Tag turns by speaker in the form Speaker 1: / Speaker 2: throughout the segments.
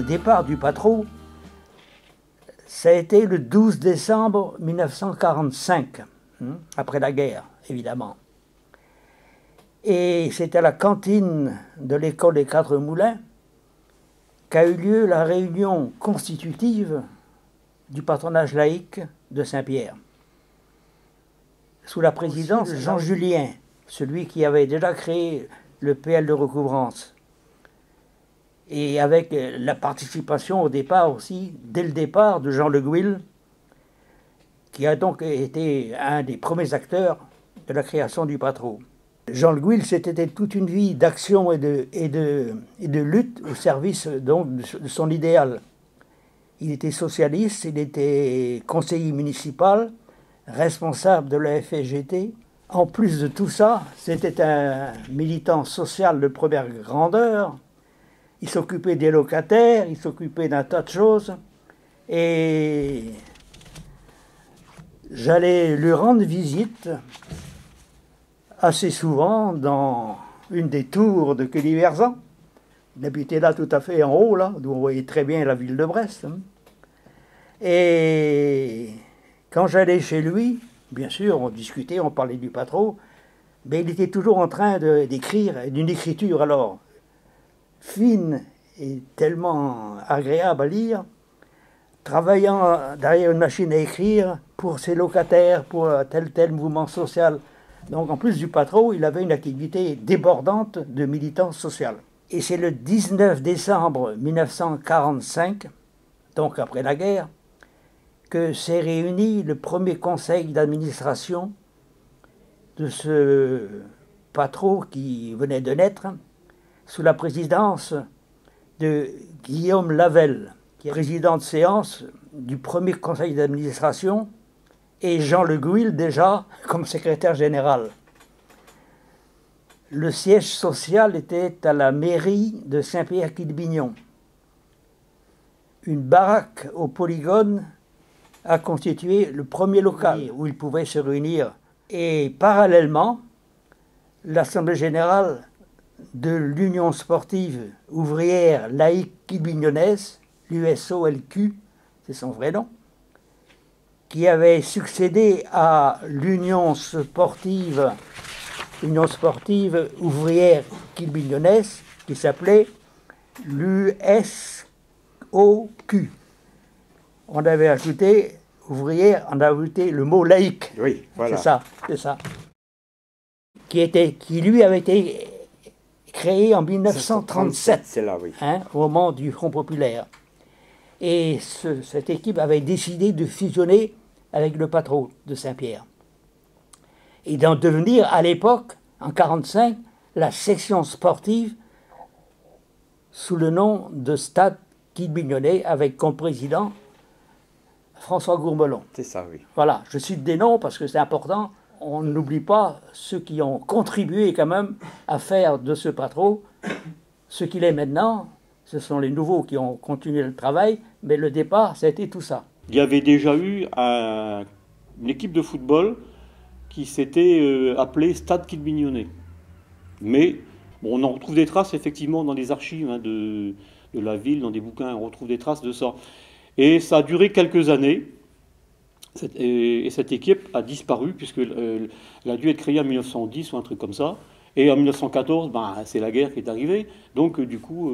Speaker 1: départ du Patro, ça a été le 12 décembre 1945, après la guerre, évidemment. Et c'est à la cantine de l'école des Quatre Moulins qu'a eu lieu la réunion constitutive du patronage laïque de Saint-Pierre, sous la présidence de Jean Julien, celui qui avait déjà créé le PL de recouvrance, et avec la participation au départ aussi, dès le départ, de Jean Le Gouil, qui a donc été un des premiers acteurs de la création du Patro. Jean Le Gouil, c'était toute une vie d'action et de lutte au service donc, de son idéal. Il était socialiste, il était conseiller municipal, responsable de la FSGT. En plus de tout ça, c'était un militant social de première grandeur. Il s'occupait des locataires, il s'occupait d'un tas de choses. Et j'allais lui rendre visite assez souvent dans une des tours de Cuny-Verzan. Il habitait là tout à fait en haut, là, d'où on voyait très bien la ville de Brest. Et quand j'allais chez lui, bien sûr, on discutait, on parlait du Patro, mais il était toujours en train d'écrire, d'une écriture alors fine et tellement agréable à lire, travaillant derrière une machine à écrire pour ses locataires, pour tel mouvement social. Donc en plus du Patro, il avait une activité débordante de militant social. Et c'est le 19 décembre 1945, donc après la guerre, que s'est réuni le premier conseil d'administration de ce Patro qui venait de naître, sous la présidence de Guillaume Lavelle, qui est président de séance du premier conseil d'administration, et Jean Le Gouil déjà comme secrétaire général. Le siège social était à la mairie de Saint-Pierre-Quilbignon. Une baraque au Polygone a constitué le premier local où ils pouvaient se réunir. Et parallèlement, l'Assemblée générale de l'Union sportive ouvrière laïque quilbignonnaise, l'USOLQ, c'est son vrai nom, qui avait succédé à l'Union sportive ouvrière quilbignonnaise, qui s'appelait l'USOQ. On avait ajouté ouvrière, on a ajouté le mot laïque.
Speaker 2: Oui, voilà.
Speaker 1: C'est ça. Qui lui avait été créé en 1937,
Speaker 2: c'est là, oui.
Speaker 1: Au moment du Front populaire. Et cette équipe avait décidé de fusionner avec le Patro de Saint-Pierre. Et d'en devenir, à l'époque, en 1945, la section sportive sous le nom de Stade Quilbignonnais, avec comme président François Gourmelon.
Speaker 2: C'est ça, oui.
Speaker 1: Voilà, je cite des noms parce que c'est important. On n'oublie pas ceux qui ont contribué quand même à faire de ce Patro ce qu'il est maintenant. Ce sont les nouveaux qui ont continué le travail, mais le départ, ça a été tout ça.
Speaker 3: Il y avait déjà eu une équipe de football qui s'était appelée Stade Quilbignonnais. Mais bon, on en retrouve des traces effectivement dans les archives de la ville, dans des bouquins, on retrouve des traces de ça. Et ça a duré quelques années. Et cette équipe a disparu, puisqu'elle a dû être créée en 1910 ou un truc comme ça. Et en 1914, c'est la guerre qui est arrivée. Donc, du coup,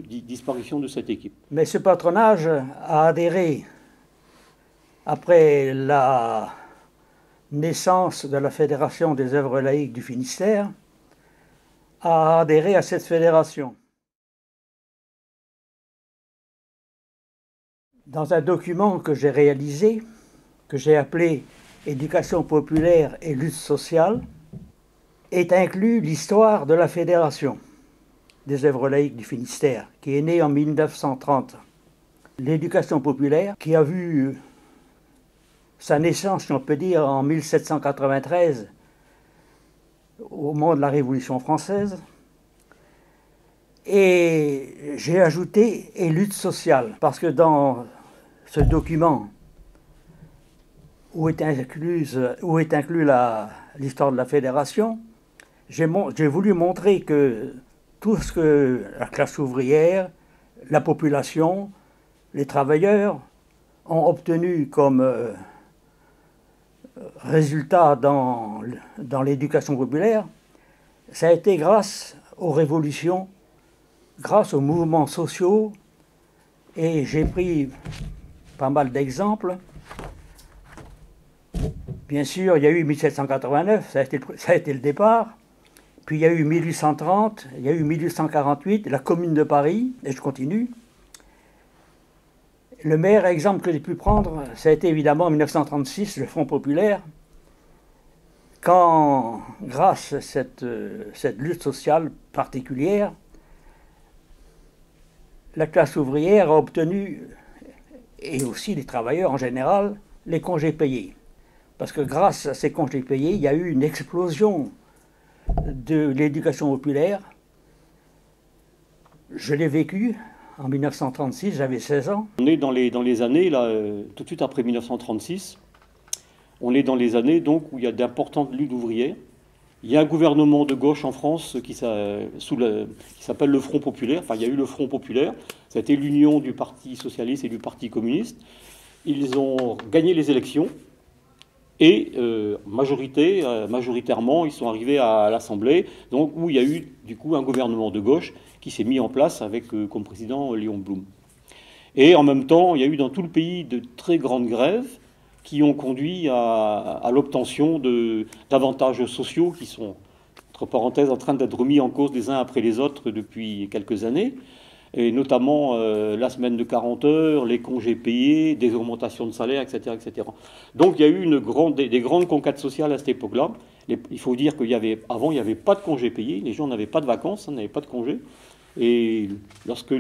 Speaker 3: disparition de cette équipe.
Speaker 1: Mais ce patronage a adhéré, après la naissance de la Fédération des œuvres laïques du Finistère, a adhéré à cette fédération. Dans un document que j'ai réalisé, que j'ai appelé « Éducation populaire et lutte sociale », est inclus l'histoire de la Fédération des œuvres laïques du Finistère, qui est née en 1930. L'éducation populaire, qui a vu sa naissance, si on peut dire, en 1793, au moment de la Révolution française, et j'ai ajouté « et lutte sociale », parce que dans ce document, où est inclus l'histoire de la Fédération, j'ai voulu montrer que tout ce que la classe ouvrière, la population, les travailleurs, ont obtenu comme résultat dans l'éducation populaire, ça a été grâce aux révolutions, grâce aux mouvements sociaux, et j'ai pris pas mal d'exemples. Bien sûr, il y a eu 1789, ça a été le départ, puis il y a eu 1830, il y a eu 1848, la Commune de Paris, et je continue. Le meilleur exemple que j'ai pu prendre, ça a été évidemment en 1936, le Front populaire, quand, grâce à cette lutte sociale particulière, la classe ouvrière a obtenu, et aussi les travailleurs en général, les congés payés. Parce que grâce à ces congés payés, il y a eu une explosion de l'éducation populaire. Je l'ai vécu en 1936, j'avais 16 ans.
Speaker 3: On est dans les années, là, tout de suite après 1936, on est dans les années donc, où il y a d'importantes luttes ouvrières. Il y a un gouvernement de gauche en France qui s'appelle le Front populaire. Enfin, il y a eu le Front populaire. Ça a été l'union du Parti socialiste et du Parti communiste. Ils ont gagné les élections. Et majoritairement, ils sont arrivés à l'Assemblée, donc où il y a eu du coup un gouvernement de gauche qui s'est mis en place avec comme président Léon Blum. Et en même temps, il y a eu dans tout le pays de très grandes grèves qui ont conduit à l'obtention d'avantages sociaux qui sont, entre parenthèses, en train d'être remis en cause les uns après les autres depuis quelques années. Et notamment la semaine de 40 heures, les congés payés, des augmentations de salaire, etc. etc. Donc il y a eu des grandes conquêtes sociales à cette époque-là. Il faut dire qu'avant, il n'y avait pas de congés payés, les gens n'avaient pas de vacances, n'avaient pas de congés. Et lorsque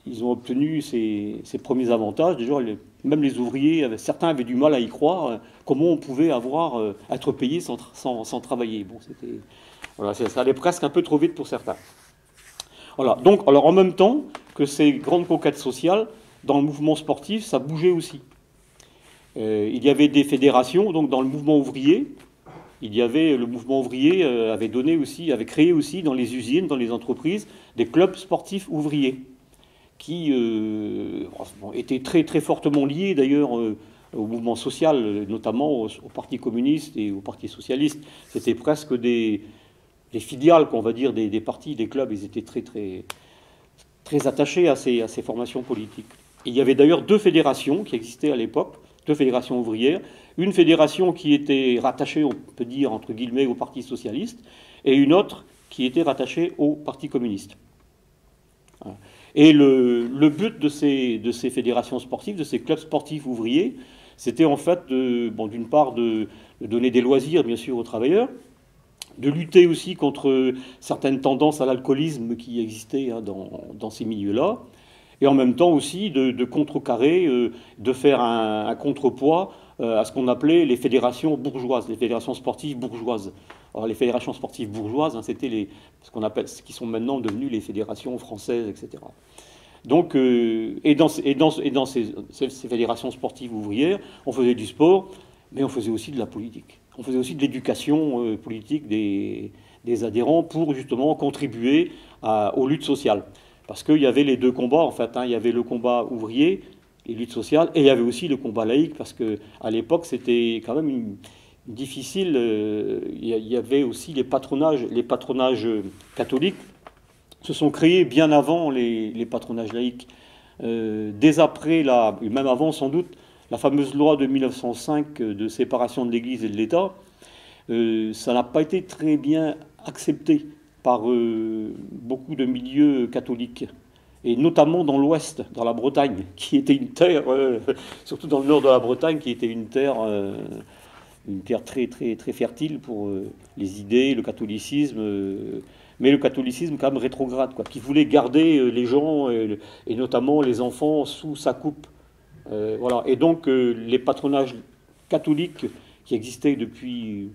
Speaker 3: ils ont obtenu ces premiers avantages, déjà, même les ouvriers, certains avaient du mal à y croire, comment on pouvait être payé sans travailler. Bon, voilà, ça allait presque un peu trop vite pour certains. Voilà. Donc, alors en même temps que ces grandes conquêtes sociales, dans le mouvement sportif, ça bougeait aussi. Il y avait des fédérations, donc dans le mouvement ouvrier, le mouvement ouvrier avait créé aussi dans les usines, dans les entreprises, des clubs sportifs ouvriers, qui étaient très, très fortement liés d'ailleurs au mouvement social, notamment au Parti communiste et au Parti socialiste. C'était presque des filiales, qu'on va dire, des partis, des clubs. Ils étaient très, très, très attachés à ces formations politiques. Et il y avait d'ailleurs deux fédérations qui existaient à l'époque, deux fédérations ouvrières. Une fédération qui était rattachée, on peut dire, entre guillemets, au Parti socialiste, et une autre qui était rattachée au Parti communiste. Voilà. Et le but de ces fédérations sportives, de ces clubs sportifs ouvriers, c'était en fait, d'une part, de donner des loisirs, bien sûr, aux travailleurs, de lutter aussi contre certaines tendances à l'alcoolisme qui existaient dans ces milieux-là, et en même temps aussi de contrecarrer, de faire un contrepoids à ce qu'on appelait les fédérations bourgeoises, les fédérations sportives bourgeoises. Alors les fédérations sportives bourgeoises, c'était ce qui sont maintenant devenues les fédérations françaises, etc. Donc, et dans ces fédérations sportives ouvrières, on faisait du sport, mais on faisait aussi de la politique. On faisait aussi de l'éducation politique des adhérents pour justement contribuer aux luttes sociales. Parce qu'il y avait les deux combats, en fait. Il y avait le combat ouvrier, les luttes sociales, et il y avait aussi le combat laïque, parce qu'à l'époque, c'était quand même difficile. Il y avait aussi les patronages catholiques se sont créés bien avant les patronages laïques. Dès après, même avant sans doute, la fameuse loi de 1905 de séparation de l'Église et de l'État, ça n'a pas été très bien accepté par beaucoup de milieux catholiques, et notamment dans l'Ouest, dans la Bretagne, qui était une terre, surtout dans le nord de la Bretagne, qui était une terre très, très, très fertile pour les idées, le catholicisme, mais le catholicisme quand même rétrograde, qui voulait garder les gens, et notamment les enfants, sous sa coupe. Voilà. Et donc les patronages catholiques qui existaient depuis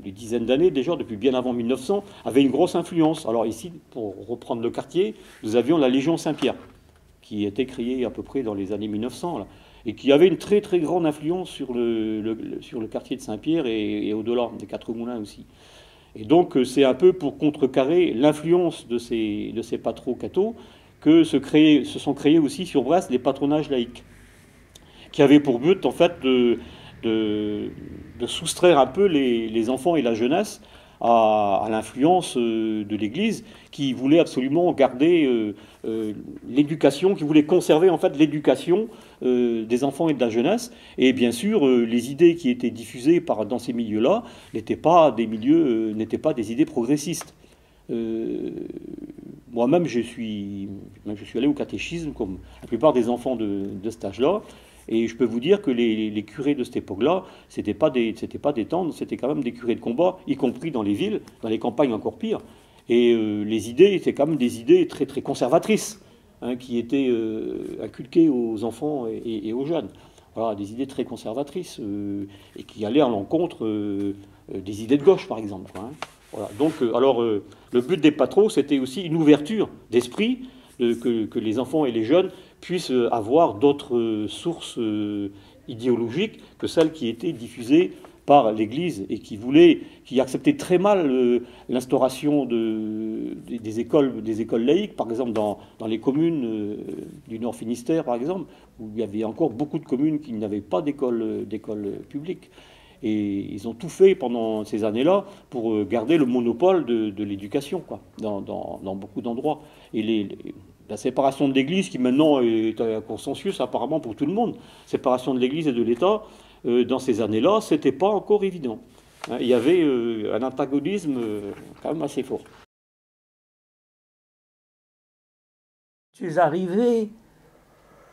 Speaker 3: des dizaines d'années déjà, depuis bien avant 1900, avaient une grosse influence. Alors ici, pour reprendre le quartier, nous avions la Légion Saint-Pierre, qui était créée à peu près dans les années 1900, là, et qui avait une très très grande influence sur le quartier de Saint-Pierre et au-delà, des Quatre Moulins aussi. Et donc c'est un peu pour contrecarrer l'influence de ces patrons cathos que se sont créés aussi sur Brest des patronages laïcs, qui avaient pour but en fait de soustraire un peu les enfants et la jeunesse à l'influence de l'Église, qui voulait absolument garder l'éducation, qui voulait conserver en fait l'éducation des enfants et de la jeunesse. Et bien sûr, les idées qui étaient diffusées dans ces milieux-là n'étaient pas des idées progressistes. Moi-même, je suis allé au catéchisme, comme la plupart des enfants de cet âge-là, et je peux vous dire que les curés de cette époque-là, c'était pas des tendres, c'était quand même des curés de combat, y compris dans les villes, dans les campagnes encore pire. Et les idées étaient quand même des idées très très conservatrices, hein, qui étaient inculquées aux enfants et aux jeunes. Voilà, des idées très conservatrices et qui allaient à l'encontre des idées de gauche, par exemple. Hein. Voilà. Donc, le but des patros, c'était aussi une ouverture d'esprit, que les enfants et les jeunes puissent avoir d'autres sources idéologiques que celles qui étaient diffusées par l'Église et qui acceptait très mal l'instauration des écoles laïques, par exemple dans les communes du Nord Finistère, par exemple, où il y avait encore beaucoup de communes qui n'avaient pas d'école publique. Et ils ont tout fait pendant ces années-là pour garder le monopole de l'éducation, quoi, dans beaucoup d'endroits. Et la séparation de l'Église, qui maintenant est un consensus apparemment pour tout le monde, séparation de l'Église et de l'État, dans ces années-là, c'était pas encore évident. Hein, il y avait un antagonisme quand même assez fort.
Speaker 1: Je suis arrivé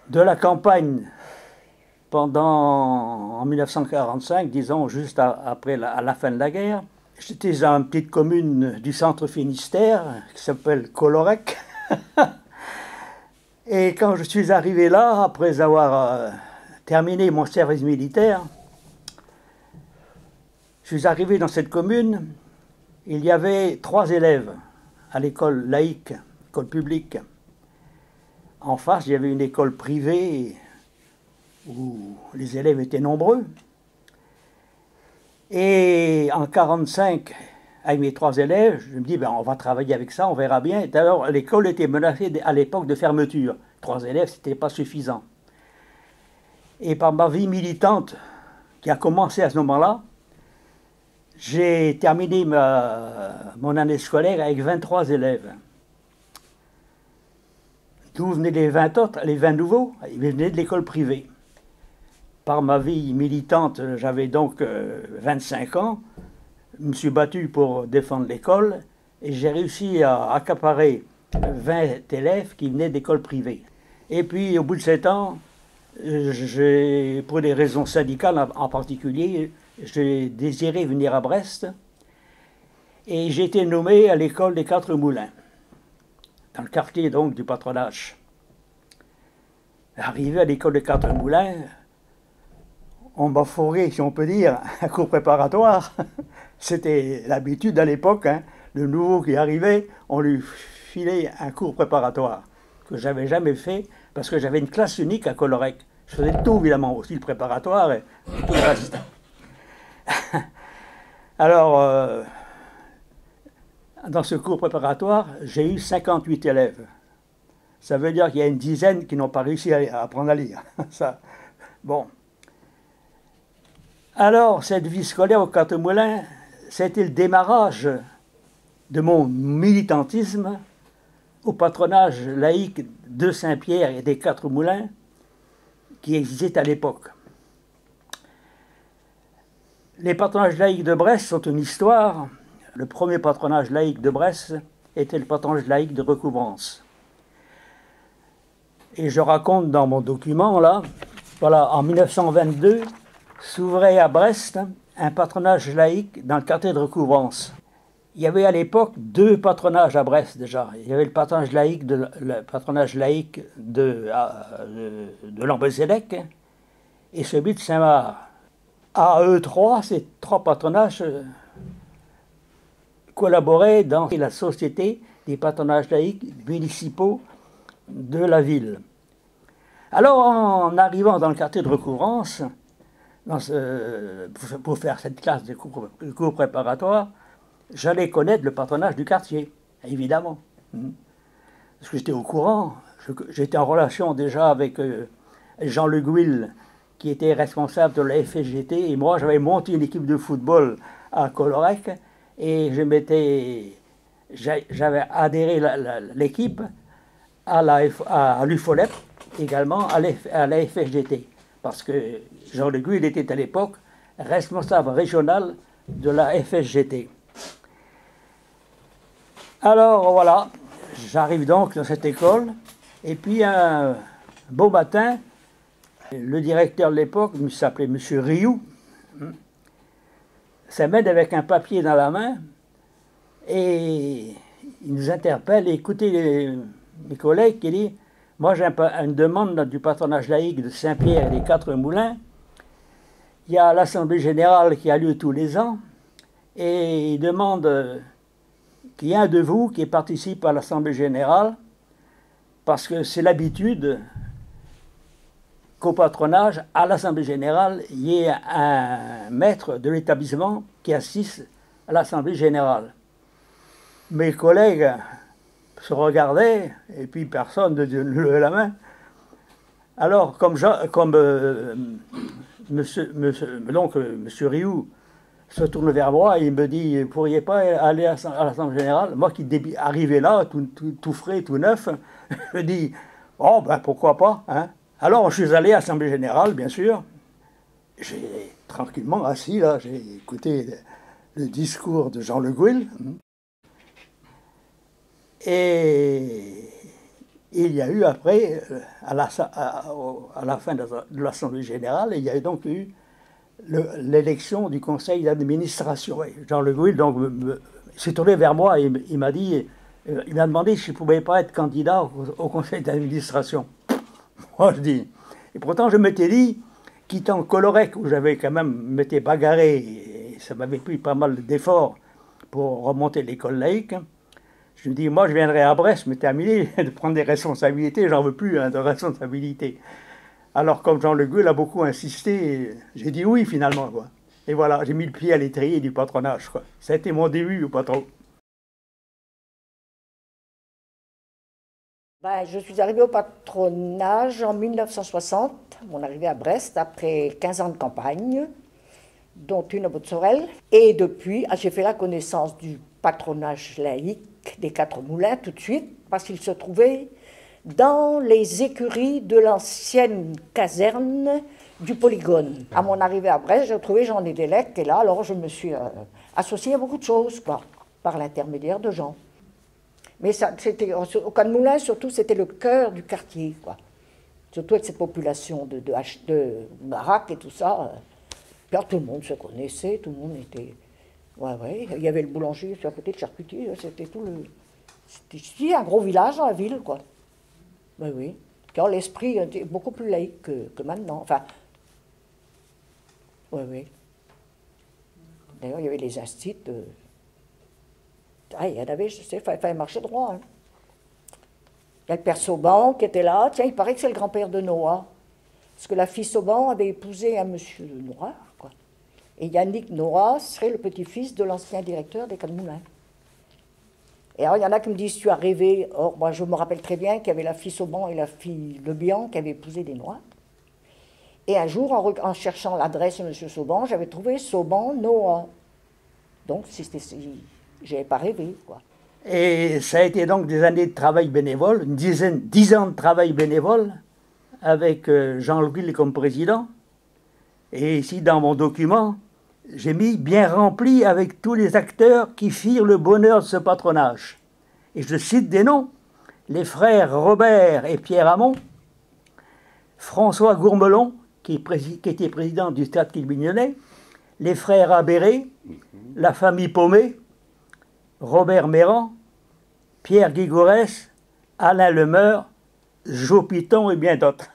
Speaker 1: de la campagne en 1945, disons juste après à la fin de la guerre. J'étais dans une petite commune du centre Finistère qui s'appelle Collorec. Et quand je suis arrivé là, après avoir terminé mon service militaire, je suis arrivé dans cette commune. Il y avait 3 élèves à l'école laïque, école publique. En face, il y avait une école privée où les élèves étaient nombreux. Et en 1945, avec mes 3 élèves, je me dis, on va travailler avec ça, on verra bien. D'ailleurs, l'école était menacée à l'époque de fermeture. 3 élèves, ce n'était pas suffisant. Et par ma vie militante, qui a commencé à ce moment-là, j'ai terminé mon année scolaire avec 23 élèves. D'où venaient les 20 autres, les 20 nouveaux? Ils venaient de l'école privée. Par ma vie militante, j'avais donc 25 ans. Je me suis battu pour défendre l'école et j'ai réussi à accaparer 20 élèves qui venaient d'écoles privées. Et puis, au bout de 7 ans, pour des raisons syndicales en particulier, j'ai désiré venir à Brest et j'ai été nommé à l'école des 4 Moulins, dans le quartier donc du patronage. Arrivé à l'école des 4 Moulins, on m'a fourré, si on peut dire, un cours préparatoire. C'était l'habitude à l'époque, hein. Le nouveau qui arrivait, on lui filait un cours préparatoire que j'avais jamais fait parce que j'avais une classe unique à Collorec. Je faisais tout, évidemment, aussi le préparatoire et tout le reste. Alors, dans ce cours préparatoire, j'ai eu 58 élèves. Ça veut dire qu'il y a une dizaine qui n'ont pas réussi à apprendre à lire. Ça, bon. Alors, cette vie scolaire au 4 Moulins, c'était le démarrage de mon militantisme au patronage laïque de Saint-Pierre et des 4 Moulins qui existait à l'époque. Les patronages laïques de Brest sont une histoire. Le premier patronage laïque de Brest était le patronage laïque de Recouvrance. Et je raconte dans mon document, là, voilà, en 1922, s'ouvrait à Brest un patronage laïque dans le quartier de Recouvrance. Il y avait à l'époque 2 patronages à Brest déjà. Il y avait le patronage laïque de Lambezélec et celui de Saint-Marc. À eux 3, ces 3 patronages collaboraient dans la société des patronages laïques municipaux de la ville. Alors, en arrivant dans le quartier de Recouvrance, pour faire cette classe de cours préparatoires, j'allais connaître le patronage du quartier, évidemment. parce que j'étais au courant. J'étais en relation déjà avec Jean Le Gouil, qui était responsable de la FSGT, et moi j'avais monté une équipe de football à Colorec, et j'avais adhéré l'équipe à l'UFOLEP, également à la FSGT, parce que Jean Le Gouil était à l'époque responsable régional de la FSGT. Alors voilà, j'arrive donc dans cette école, et puis un beau matin, le directeur de l'époque, il s'appelait M. Rioux, s'amène avec un papier dans la main, et il nous interpelle, et écoutez mes collègues, qui dit, moi j'ai une demande du patronage laïque de Saint-Pierre et des Quatre Moulins. Il y a l'Assemblée générale qui a lieu tous les ans, et il demande qu'il y ait un de vous qui participe à l'Assemblée générale, parce que c'est l'habitude qu'au patronage, à l'Assemblée générale, il y ait un maître de l'établissement qui assiste à l'Assemblée générale. Mes collègues se regardaient, et puis personne ne levait la main. Alors, monsieur Rioux se tourne vers moi et il me dit, vous ne pourriez pas aller à l'Assemblée générale? Moi qui arrivais là, tout frais, tout neuf, je dis, oh ben pourquoi pas, hein? Alors je suis allé à l'Assemblée générale, bien sûr. J'ai tranquillement assis là, j'ai écouté le discours de Jean Le Gouil. Et il y a eu après, à la fin de l'Assemblée générale, il y a donc eu l'élection du conseil d'administration. Jean Le Gouil s'est tourné vers moi et il m'a dit, il m'a demandé si je ne pouvais pas être candidat au conseil d'administration. Moi je dis, et pourtant je m'étais dit, quittant Colorec où j'avais quand même m'étais bagarré, et ça m'avait pris pas mal d'efforts pour remonter l'école laïque, je me dis, moi je viendrai à Brest, mais terminé de prendre des responsabilités, j'en veux plus de responsabilités. Alors comme Jean Le Gouil a beaucoup insisté, j'ai dit oui finalement, quoi. Et voilà, j'ai mis le pied à l'étrier du patronage, quoi. Ça a été mon début au patron.
Speaker 2: Je suis arrivée au patronage en 1960, mon arrivée à Brest, après 15 ans de campagne, dont une à Baudsorel. Et depuis, j'ai fait la connaissance du patronage laïque des Quatre Moulins tout de suite, parce qu'il se trouvait dans les écuries de l'ancienne caserne du Polygone. À mon arrivée à Brest, j'ai trouvé Jean Nédélec, et là, alors je me suis associée à beaucoup de choses, quoi, par l'intermédiaire de Jean. Mais c'était, au Quatre Moulins, surtout, c'était le cœur du quartier, quoi. Surtout avec cette population de baraques et tout ça. Puis, tout le monde se connaissait, tout le monde était... Ouais. Il y avait le boulanger sur à côté de charcutier, c'était tout le... C'était un gros village dans la ville, quoi. Oui. Car l'esprit était beaucoup plus laïque que maintenant. Enfin... Oui. D'ailleurs, il y avait les instituts... il y en avait, je sais, il fallait marcher droit. Hein. Il y a le père Sauban qui était là. Tiens, il paraît que c'est le grand-père de Noah. Parce que la fille Sauban avait épousé un monsieur noir, quoi. Et Yannick Noah serait le petit-fils de l'ancien directeur des Quatre Moulins. Et alors, il y en a qui me disent, tu as rêvé. Or, moi, je me rappelle très bien qu'il y avait la fille Sauban et la fille Lebihan qui avaient épousé des Noirs. Et un jour, en cherchant l'adresse de monsieur Sauban, j'avais trouvé Sauban Noah. Donc, j'avais pas rêvé, quoi.
Speaker 1: Et ça a été donc des années de travail bénévole, 10 ans de travail bénévole, avec Jean Le Gouil comme président. Et ici, dans mon document, j'ai mis bien rempli avec tous les acteurs qui firent le bonheur de ce patronage. Et je cite des noms, les frères Robert et Pierre Hamon, François Gourmelon, qui était président du Stade Quilbignonais, les frères Abéré, la famille Paumet, Robert Méran, Pierre Guigorès, Alain Lemeur, Jo Piton et bien d'autres.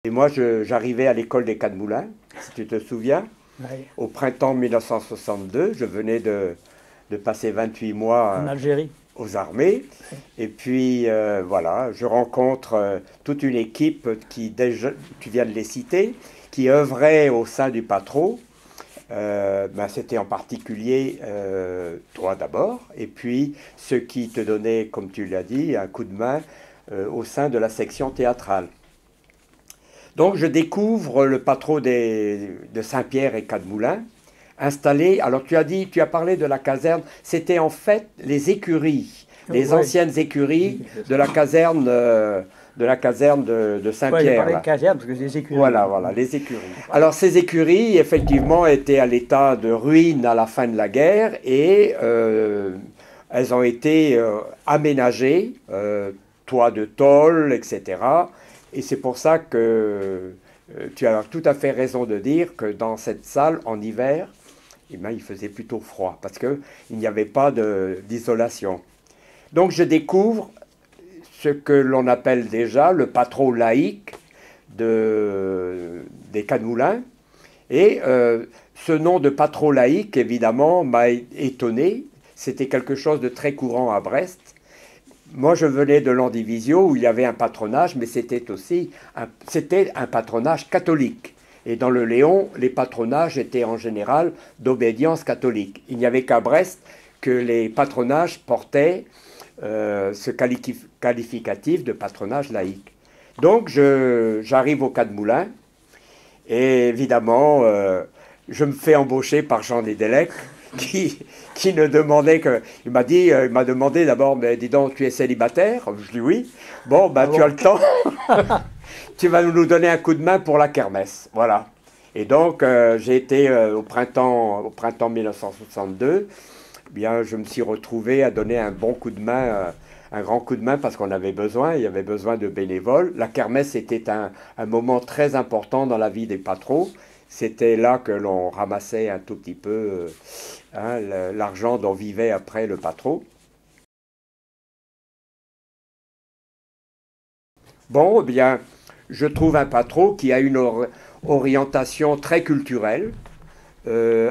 Speaker 4: Et moi, j'arrivais à l'école des Quatre Moulins, si tu te souviens, au printemps 1962. Je venais de passer 28 mois
Speaker 1: en Algérie,
Speaker 4: aux armées. Et puis, voilà, je rencontre toute une équipe qui, déjà, tu viens de les citer, qui œuvrait au sein du patron. Ben, c'était en particulier toi d'abord, et puis ceux qui te donnaient, comme tu l'as dit, un coup de main au sein de la section théâtrale. Donc je découvre le patro de Saint-Pierre et Cadmoulins, installé, alors tu as parlé de la caserne, c'était en fait les écuries, les anciennes écuries de la caserne de Saint-Pierre.
Speaker 1: Ouais, j'ai parlé de caserne parce que c'est les écuries.
Speaker 4: Voilà, les écuries. Alors ces écuries, effectivement, étaient à l'état de ruine à la fin de la guerre et elles ont été aménagées, toits de tôle, etc. Et c'est pour ça que tu as tout à fait raison de dire que dans cette salle, en hiver, eh bien, il faisait plutôt froid parce qu'il n'y avait pas d'isolation. Donc je découvre ce que l'on appelle déjà le patron laïque des Cadmoulins. Et ce nom de patron laïque, évidemment, m'a étonné. C'était quelque chose de très courant à Brest. Moi, je venais de Landivisiau où il y avait un patronage, mais c'était aussi un patronage catholique. Et dans le Léon, les patronages étaient en général d'obédience catholique. Il n'y avait qu'à Brest que les patronages portaient ce qualificatif de patronage laïque. Donc, j'arrive au Cadmoulins et évidemment, je me fais embaucher par Jean Lédélec qui ne demandait que... Il m'a demandé d'abord, mais dis donc, tu es célibataire? Je dis oui. Bon, ben tu as le temps. Tu vas nous donner un coup de main pour la kermesse. Voilà. Et donc, j'ai été au printemps 1962. Bien, je me suis retrouvé à donner un bon coup de main, un grand coup de main parce qu'on avait besoin, il y avait besoin de bénévoles. La kermesse était un moment très important dans la vie des patrons. C'était là que l'on ramassait un tout petit peu l'argent dont vivait après le patron. Bon, eh bien, je trouve un patron qui a une orientation très culturelle,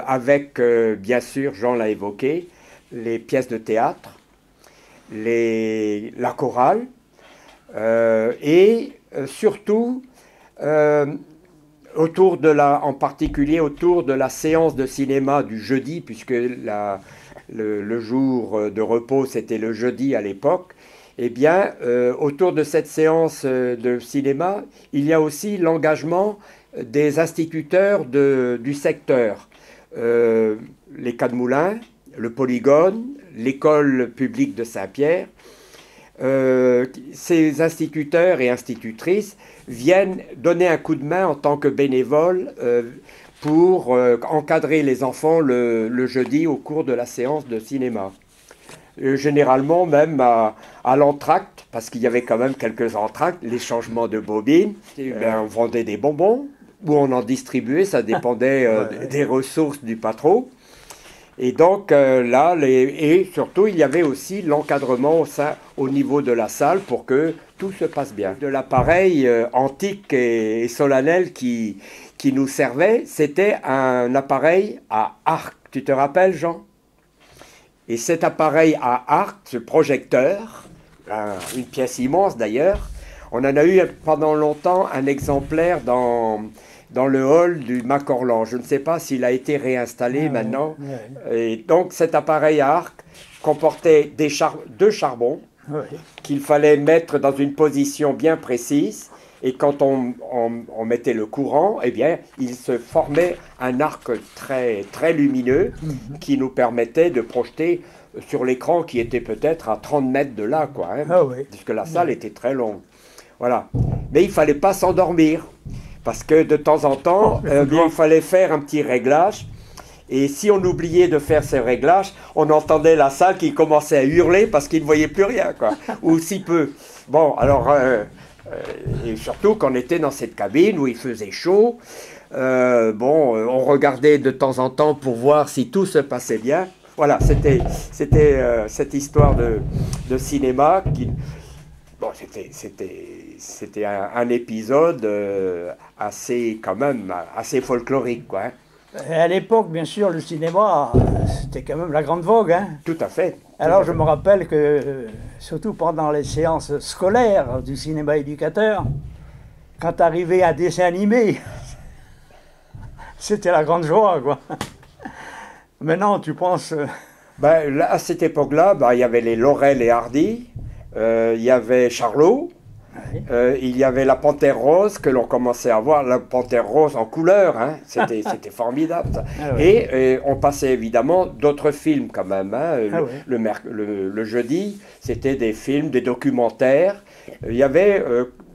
Speaker 4: avec, bien sûr, Jean l'a évoqué, les pièces de théâtre, la chorale, et surtout, en particulier autour de la séance de cinéma du jeudi, puisque le jour de repos, c'était le jeudi à l'époque. Eh bien, autour de cette séance de cinéma, il y a aussi l'engagement des instituteurs du secteur. Les Cadmoulins, le Polygone, l'école publique de Saint-Pierre. Ces instituteurs et institutrices viennent donner un coup de main en tant que bénévoles pour encadrer les enfants le jeudi au cours de la séance de cinéma. Généralement même à l'entracte, parce qu'il y avait quand même quelques entractes, les changements de bobines, on vendait des bonbons ou on en distribuait, ça dépendait des ressources du patron. Et donc et surtout il y avait aussi l'encadrement au niveau de la salle pour que tout se passe bien. De l'appareil antique et solennel qui nous servait, c'était un appareil à arc. Tu te rappelles, Jean? Et cet appareil à arc, ce projecteur, une pièce immense d'ailleurs, on en a eu pendant longtemps un exemplaire dans le hall du Macorlan. Je ne sais pas s'il a été réinstallé maintenant. Et donc cet appareil à arc comportait deux charbons qu'il fallait mettre dans une position bien précise. Et quand on mettait le courant, eh bien, il se formait un arc très, très lumineux qui nous permettait de projeter sur l'écran qui était peut-être à 30 mètres de là, quoi, hein, puisque la salle était très longue. Voilà. Mais il ne fallait pas s'endormir, parce que de temps en temps, il fallait faire un petit réglage. Et si on oubliait de faire ce réglage, on entendait la salle qui commençait à hurler parce qu'il ne voyait plus rien, quoi, ou si peu. Bon, alors... et surtout qu'on était dans cette cabine où il faisait chaud. On regardait de temps en temps pour voir si tout se passait bien. Voilà, c'était cette histoire de cinéma qui... Bon, c'était un épisode assez folklorique, quoi. Hein.
Speaker 1: Et à l'époque, bien sûr, le cinéma, c'était quand même la grande vogue. Hein.
Speaker 4: Tout à fait.
Speaker 1: Alors je me rappelle que, surtout pendant les séances scolaires du cinéma éducateur, quand arrivait un dessin animé, c'était la grande joie, quoi. Maintenant, tu penses...
Speaker 4: Ben, là, à cette époque-là, ben, il y avait les Laurel et Hardy, il y avait Charlot,
Speaker 1: Oui.
Speaker 4: il y avait la Panthère Rose que l'on commençait à voir, la Panthère Rose en couleur, hein. C'était formidable. Ça.
Speaker 1: Ah oui.
Speaker 4: Et on passait évidemment d'autres films quand même. Hein.
Speaker 1: Ah oui.
Speaker 4: Le jeudi, c'était des films, des documentaires. Il y avait,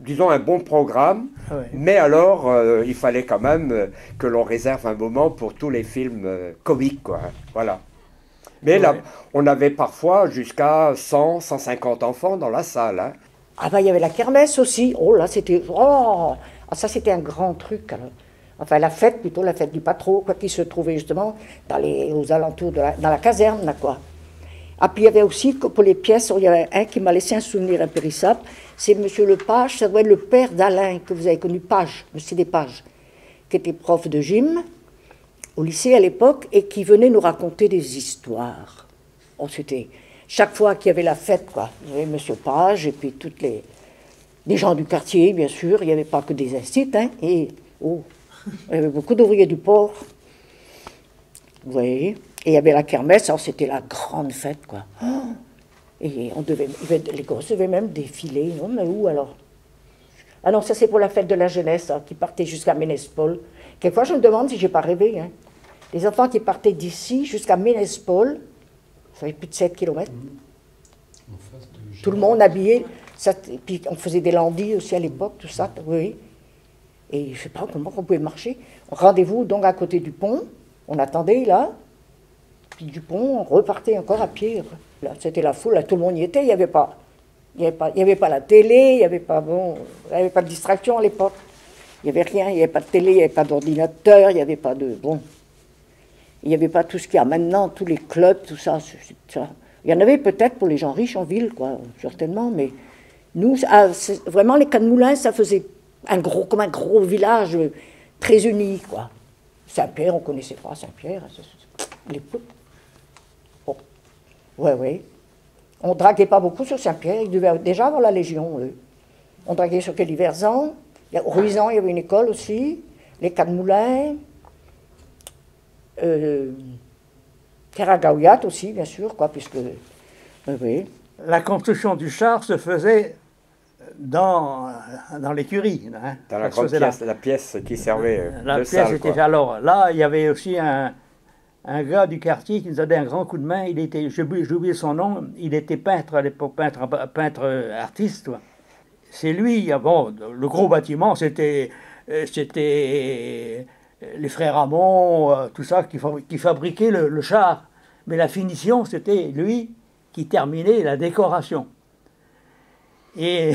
Speaker 4: disons, un bon programme.
Speaker 1: Ah oui.
Speaker 4: Mais alors, il fallait quand même que l'on réserve un moment pour tous les films comiques, quoi. Hein. Voilà. Mais là,
Speaker 1: Oui.
Speaker 4: on avait parfois jusqu'à 100, 150 enfants dans la salle. Hein.
Speaker 2: Ah bah il y avait la kermesse aussi. Oh là, c'était... Oh ah, ça, c'était un grand truc. Alors. Enfin, la fête, plutôt, la fête du Patro, quoi, qui se trouvait justement aux alentours, dans la caserne, là, quoi. Ah, puis il y avait aussi, pour les pièces, il y avait un qui m'a laissé un souvenir impérissable. C'est Monsieur Lepage, ça doit être le père d'Alain, que vous avez connu, Page, Monsieur Despage, qui était prof de gym au lycée à l'époque, et qui venait nous raconter des histoires. Oh, c'était... Chaque fois qu'il y avait la fête, quoi, il y avait Monsieur Page, et puis toutes les gens du quartier, bien sûr, il n'y avait pas que des instituts, hein, et il y avait beaucoup d'ouvriers du port. Vous voyez? Et il y avait la kermesse, alors c'était la grande fête, quoi. Oh, et les gosses devaient même défiler, non, mais où alors? Ah non, ça c'est pour la fête de la jeunesse, hein, qui partait jusqu'à Ménespol. Quelquefois, je me demande si je n'ai pas rêvé, hein. Les enfants qui partaient d'ici jusqu'à Ménespol, ça fait plus de 7 kilomètres. Tout le monde habillé. Ça, et puis on faisait des landis aussi à l'époque, tout ça, oui. Et je ne sais pas comment on pouvait marcher. Rendez-vous donc à côté du pont. On attendait là. Puis du pont, on repartait encore à pied. Là, c'était la foule, là, tout le monde y était. Il n'y avait pas la télé, il n'y avait pas de distraction à l'époque. Il n'y avait rien, il n'y avait pas de télé, il n'y avait pas d'ordinateur, il n'y avait pas de... Bon, il n'y avait pas tout ce qu'il y a maintenant, tous les clubs, tout ça, ça. Il y en avait peut-être pour les gens riches en ville, quoi, certainement, mais nous, vraiment, les Cannes-Moulins, ça faisait comme un gros village très uni, quoi. Saint-Pierre, on ne connaissait pas Saint-Pierre, les poules. Bon, ouais. On ne draguait pas beaucoup sur Saint-Pierre, il devait déjà avoir la Légion, eux. On draguait sur Quéliverzan, Ruisan, il y avait une école aussi, les Cannes-Moulins, Keragaouiat aussi, bien sûr, quoi, puisque... oui.
Speaker 1: La construction du char se faisait dans l'écurie. Hein.
Speaker 4: Dans la grande pièce, la pièce qui servait
Speaker 1: la
Speaker 4: de
Speaker 1: pièce
Speaker 4: salle,
Speaker 1: était...
Speaker 4: quoi.
Speaker 1: Alors là, il y avait aussi un gars du quartier qui nous a donné un grand coup de main. Il était, j'ai oublié son nom, il était peintre à l'époque, peintre artiste. Quoi. C'est lui, bon, le gros bâtiment, c'était les frères Hamon, tout ça, qui fabriquaient le char. Mais la finition, c'était lui qui terminait la décoration. Et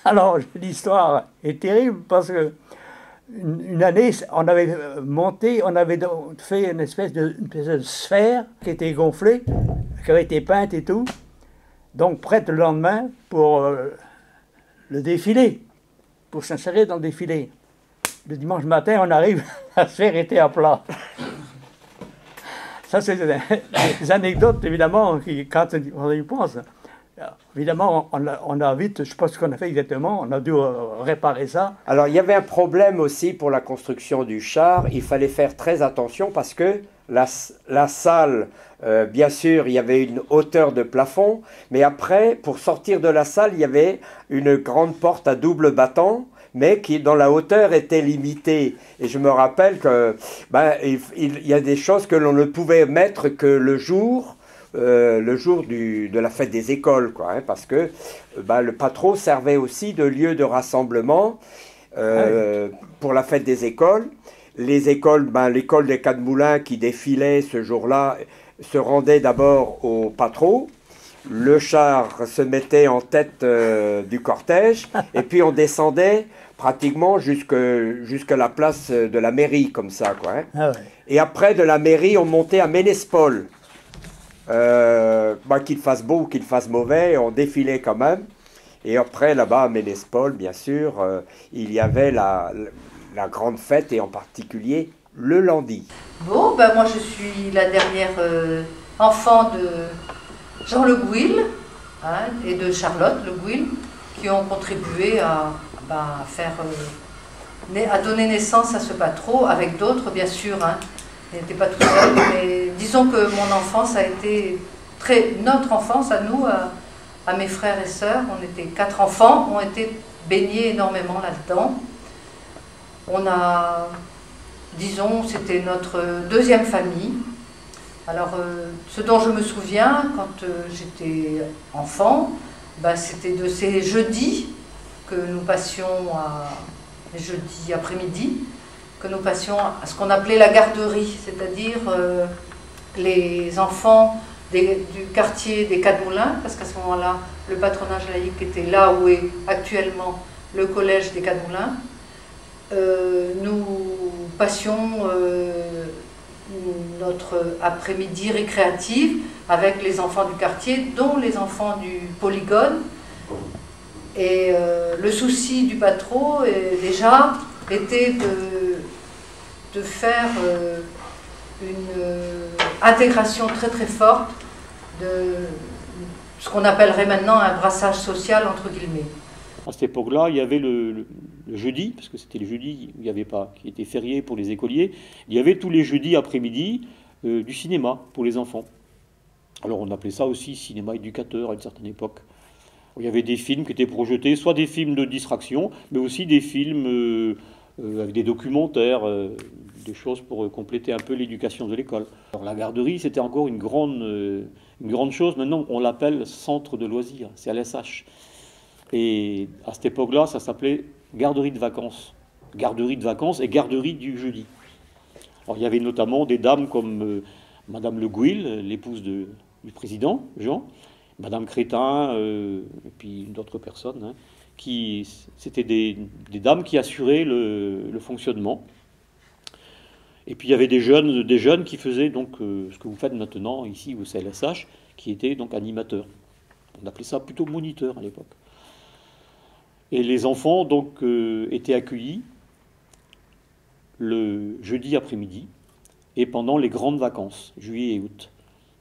Speaker 1: alors, l'histoire est terrible parce que une année, on avait fait une espèce de sphère qui était gonflée, qui avait été peinte et tout, donc prête le lendemain pour le défilé, pour s'insérer dans le défilé. Le dimanche matin, on arrive, la sphère était à plat. Ça, c'est des anecdotes, évidemment, quand on y pense. Évidemment, on a vite, je ne sais pas ce qu'on a fait exactement, on a dû réparer ça.
Speaker 4: Alors, il y avait un problème aussi pour la construction du char. Il fallait faire très attention parce que la salle, bien sûr, il y avait une hauteur de plafond, mais après, pour sortir de la salle, il y avait une grande porte à double battant, mais qui, dans la hauteur, était limitée. Et je me rappelle que il y a des choses que l'on ne pouvait mettre que le jour de la fête des écoles, quoi, hein, parce que le Patro servait aussi de lieu de rassemblement pour la fête des écoles. Les écoles, l'école des Cannes-Moulins qui défilait ce jour-là se rendait d'abord au Patro. Le char se mettait en tête du cortège et puis on descendait pratiquement jusqu'à la place de la mairie, comme ça, quoi, hein.
Speaker 1: Ah ouais.
Speaker 4: Et après, de la mairie, on montait à Ménespol. Qu'il fasse beau ou qu'il fasse mauvais, on défilait quand même. Et après, là-bas, à Ménespol, bien sûr, il y avait la grande fête, et en particulier le lundi.
Speaker 5: Bon, moi je suis la dernière enfant de Jean Le Gouil, hein, et de Charlotte Le Gouil, qui ont contribué à faire a donné naissance à ce Patro, avec d'autres bien sûr, hein. Il n'était pas tout seul, mais disons que mon enfance a été notre enfance à nous, à mes frères et sœurs, on était 4 enfants, ont été baignés énormément là-dedans. On a, disons, c'était notre deuxième famille. Alors, ce dont je me souviens quand j'étais enfant, c'était de ces jeudis que nous passions les jeudis après-midi, que nous passions à ce qu'on appelait la garderie, c'est-à-dire les enfants du quartier des Quatre-Moulins, parce qu'à ce moment-là, le patronage laïque était là où est actuellement le collège des Quatre-Moulins. Nous passions notre après-midi récréative avec les enfants du quartier, dont les enfants du polygone. Et le souci du patron, déjà, était de faire une intégration très très forte de ce qu'on appellerait maintenant un brassage social, entre guillemets.
Speaker 3: À cette époque-là, il y avait le jeudi, parce que c'était le jeudi, il y avait pas, qui était férié pour les écoliers, il y avait tous les jeudis après-midi du cinéma pour les enfants. Alors on appelait ça aussi cinéma éducateur à une certaine époque. Il y avait des films qui étaient projetés, soit des films de distraction, mais aussi des films avec des documentaires, des choses pour compléter un peu l'éducation de l'école. Alors la garderie, c'était encore une grande chose. Maintenant, on l'appelle centre de loisirs, c'est à l'SH. Et à cette époque-là, ça s'appelait garderie de vacances. Garderie de vacances et garderie du jeudi. Alors il y avait notamment des dames comme Madame Le Gouil, l'épouse du président, Jean, Madame Crétin, et puis d'autres personnes, hein, c'était des dames qui assuraient le fonctionnement. Et puis il y avait des jeunes qui faisaient donc ce que vous faites maintenant ici au CLSH, qui étaient donc animateurs. On appelait ça plutôt moniteur à l'époque. Et les enfants donc étaient accueillis le jeudi après-midi et pendant les grandes vacances, juillet et août.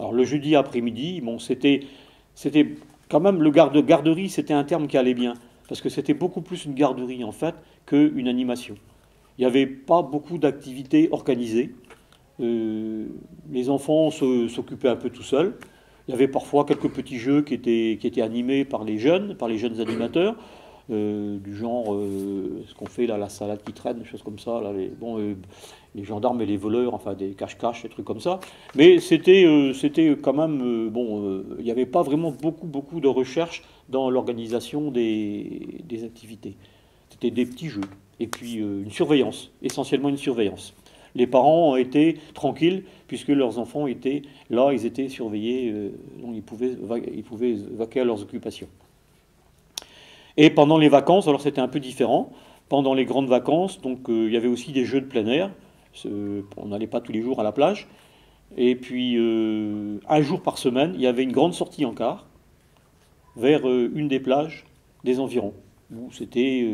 Speaker 3: Alors le jeudi après-midi, bon, c'était quand même garderie, c'était un terme qui allait bien, parce que c'était beaucoup plus une garderie en fait qu'une animation. Il n'y avait pas beaucoup d'activités organisées. Les enfants s'occupaient un peu tout seuls. Il y avait parfois quelques petits jeux qui étaient animés par les jeunes animateurs. Du genre ce qu'on fait là, la salade qui traîne, des choses comme ça, là, les gendarmes et les voleurs, enfin des cache-cache, des trucs comme ça. Mais c'était quand même il n'y avait pas vraiment beaucoup de recherche dans l'organisation des activités. C'était des petits jeux et puis une surveillance, essentiellement une surveillance. Les parents étaient tranquilles puisque leurs enfants étaient là, ils étaient surveillés, donc ils pouvaient vaquer à leurs occupations. Et pendant les vacances, alors c'était un peu différent. Pendant les grandes vacances, donc il y avait aussi des jeux de plein air. On n'allait pas tous les jours à la plage. Et puis un jour par semaine, il y avait une grande sortie en car vers une des plages des environs, où c'était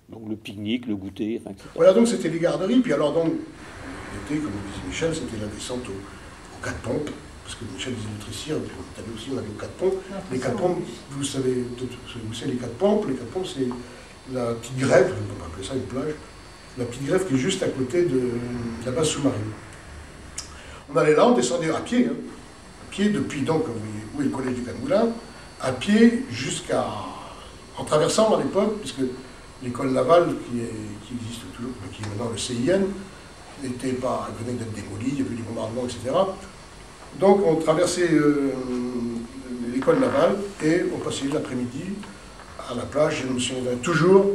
Speaker 3: donc le pique-nique, le goûter, enfin, etc.
Speaker 6: Voilà, donc c'était les garderies. Puis alors donc l'été, comme disait Michel, c'était la descente aux 4 pompes. Parce que Michel disait l'électricien, on avait aussi aux 4 pompes. Les 4 pompes, vous savez, c'est les 4 pompes. Les 4 pompes, c'est la petite grève, on ne peut pas appeler ça une plage, la petite grève qui est juste à côté de la base sous-marine. On allait là, on descendait à pied depuis donc, où est le collège du Quatre-Moulins, à pied en traversant à l'époque, puisque l'école navale qui existe toujours, qui est maintenant le CIN, venait d'être démolie, il y avait eu des bombardements, etc. Donc on traversait l'école navale et on passait l'après-midi à la plage. Je me souviens toujours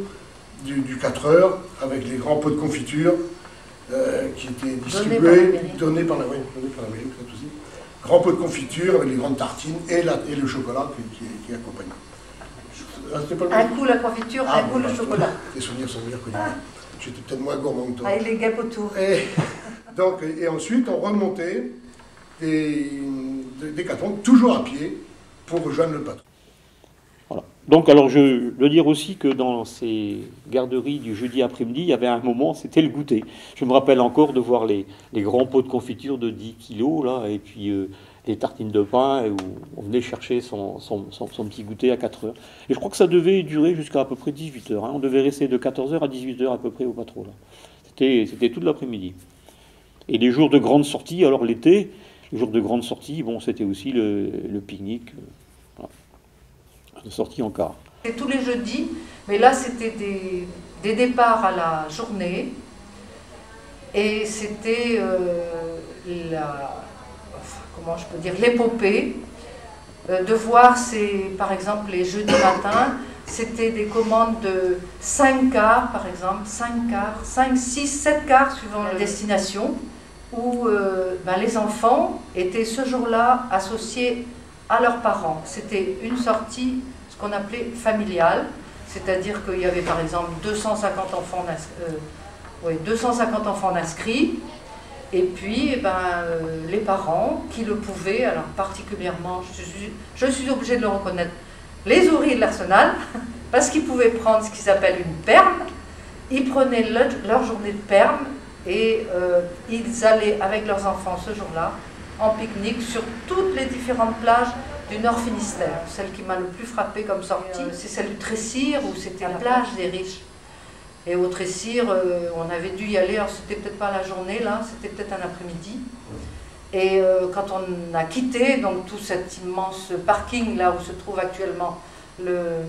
Speaker 6: du 4 heures avec les grands pots de confiture qui étaient distribués, donnés par la mairie, peut-être aussi. Grands pots de confiture avec les grandes tartines et le chocolat qui accompagne.
Speaker 5: Un coup la confiture, un coup le chocolat.
Speaker 6: Les souvenirs sont meilleurs que les miens. J'étais peut-être moins gourmand que toi.
Speaker 5: Avec les guêpes autour.
Speaker 6: Et ensuite on remontait des cartons, toujours à pied, pour rejoindre le patron.
Speaker 3: Voilà. Donc, alors, je veux dire aussi que dans ces garderies du jeudi après-midi, il y avait un moment, c'était le goûter. Je me rappelle encore de voir les grands pots de confiture de 10 kilos, là, et puis les tartines de pain, et où on venait chercher son petit goûter à 4 heures. Et je crois que ça devait durer jusqu'à à peu près 18 heures. Hein. On devait rester de 14 heures à 18 heures à peu près au Patro. C'était toute l'après-midi. Et les jours de grande sortie, alors l'été, les jours de grande sortie, bon, c'était aussi le pique-nique, voilà, de sortie en car.
Speaker 5: C'était tous les jeudis, mais là c'était des départs à la journée. Et c'était comment je peux dire, l'épopée de voir, par exemple, les jeudis matins, c'était des commandes de 5 cars, par exemple, 5 cars, 5, 6, 7 cars suivant la destination, où les enfants étaient ce jour-là associés à leurs parents. C'était une sortie, ce qu'on appelait familiale, c'est-à-dire qu'il y avait par exemple 250 enfants inscrits, et puis les parents qui le pouvaient, alors particulièrement, je suis obligée de le reconnaître, les ouvriers de l'Arsenal, parce qu'ils pouvaient prendre ce qu'ils appellent une perme. Ils prenaient leur journée de perme et ils allaient avec leurs enfants ce jour-là en pique-nique sur toutes les différentes plages du Nord Finistère. Celle qui m'a le plus frappée comme sortie, c'est celle du Tressir, où c'était la plage des riches. Et au Tressir, on avait dû y aller, alors c'était peut-être pas la journée là, c'était peut-être un après-midi. Et quand on a quitté donc tout cet immense parking là où se trouve actuellement la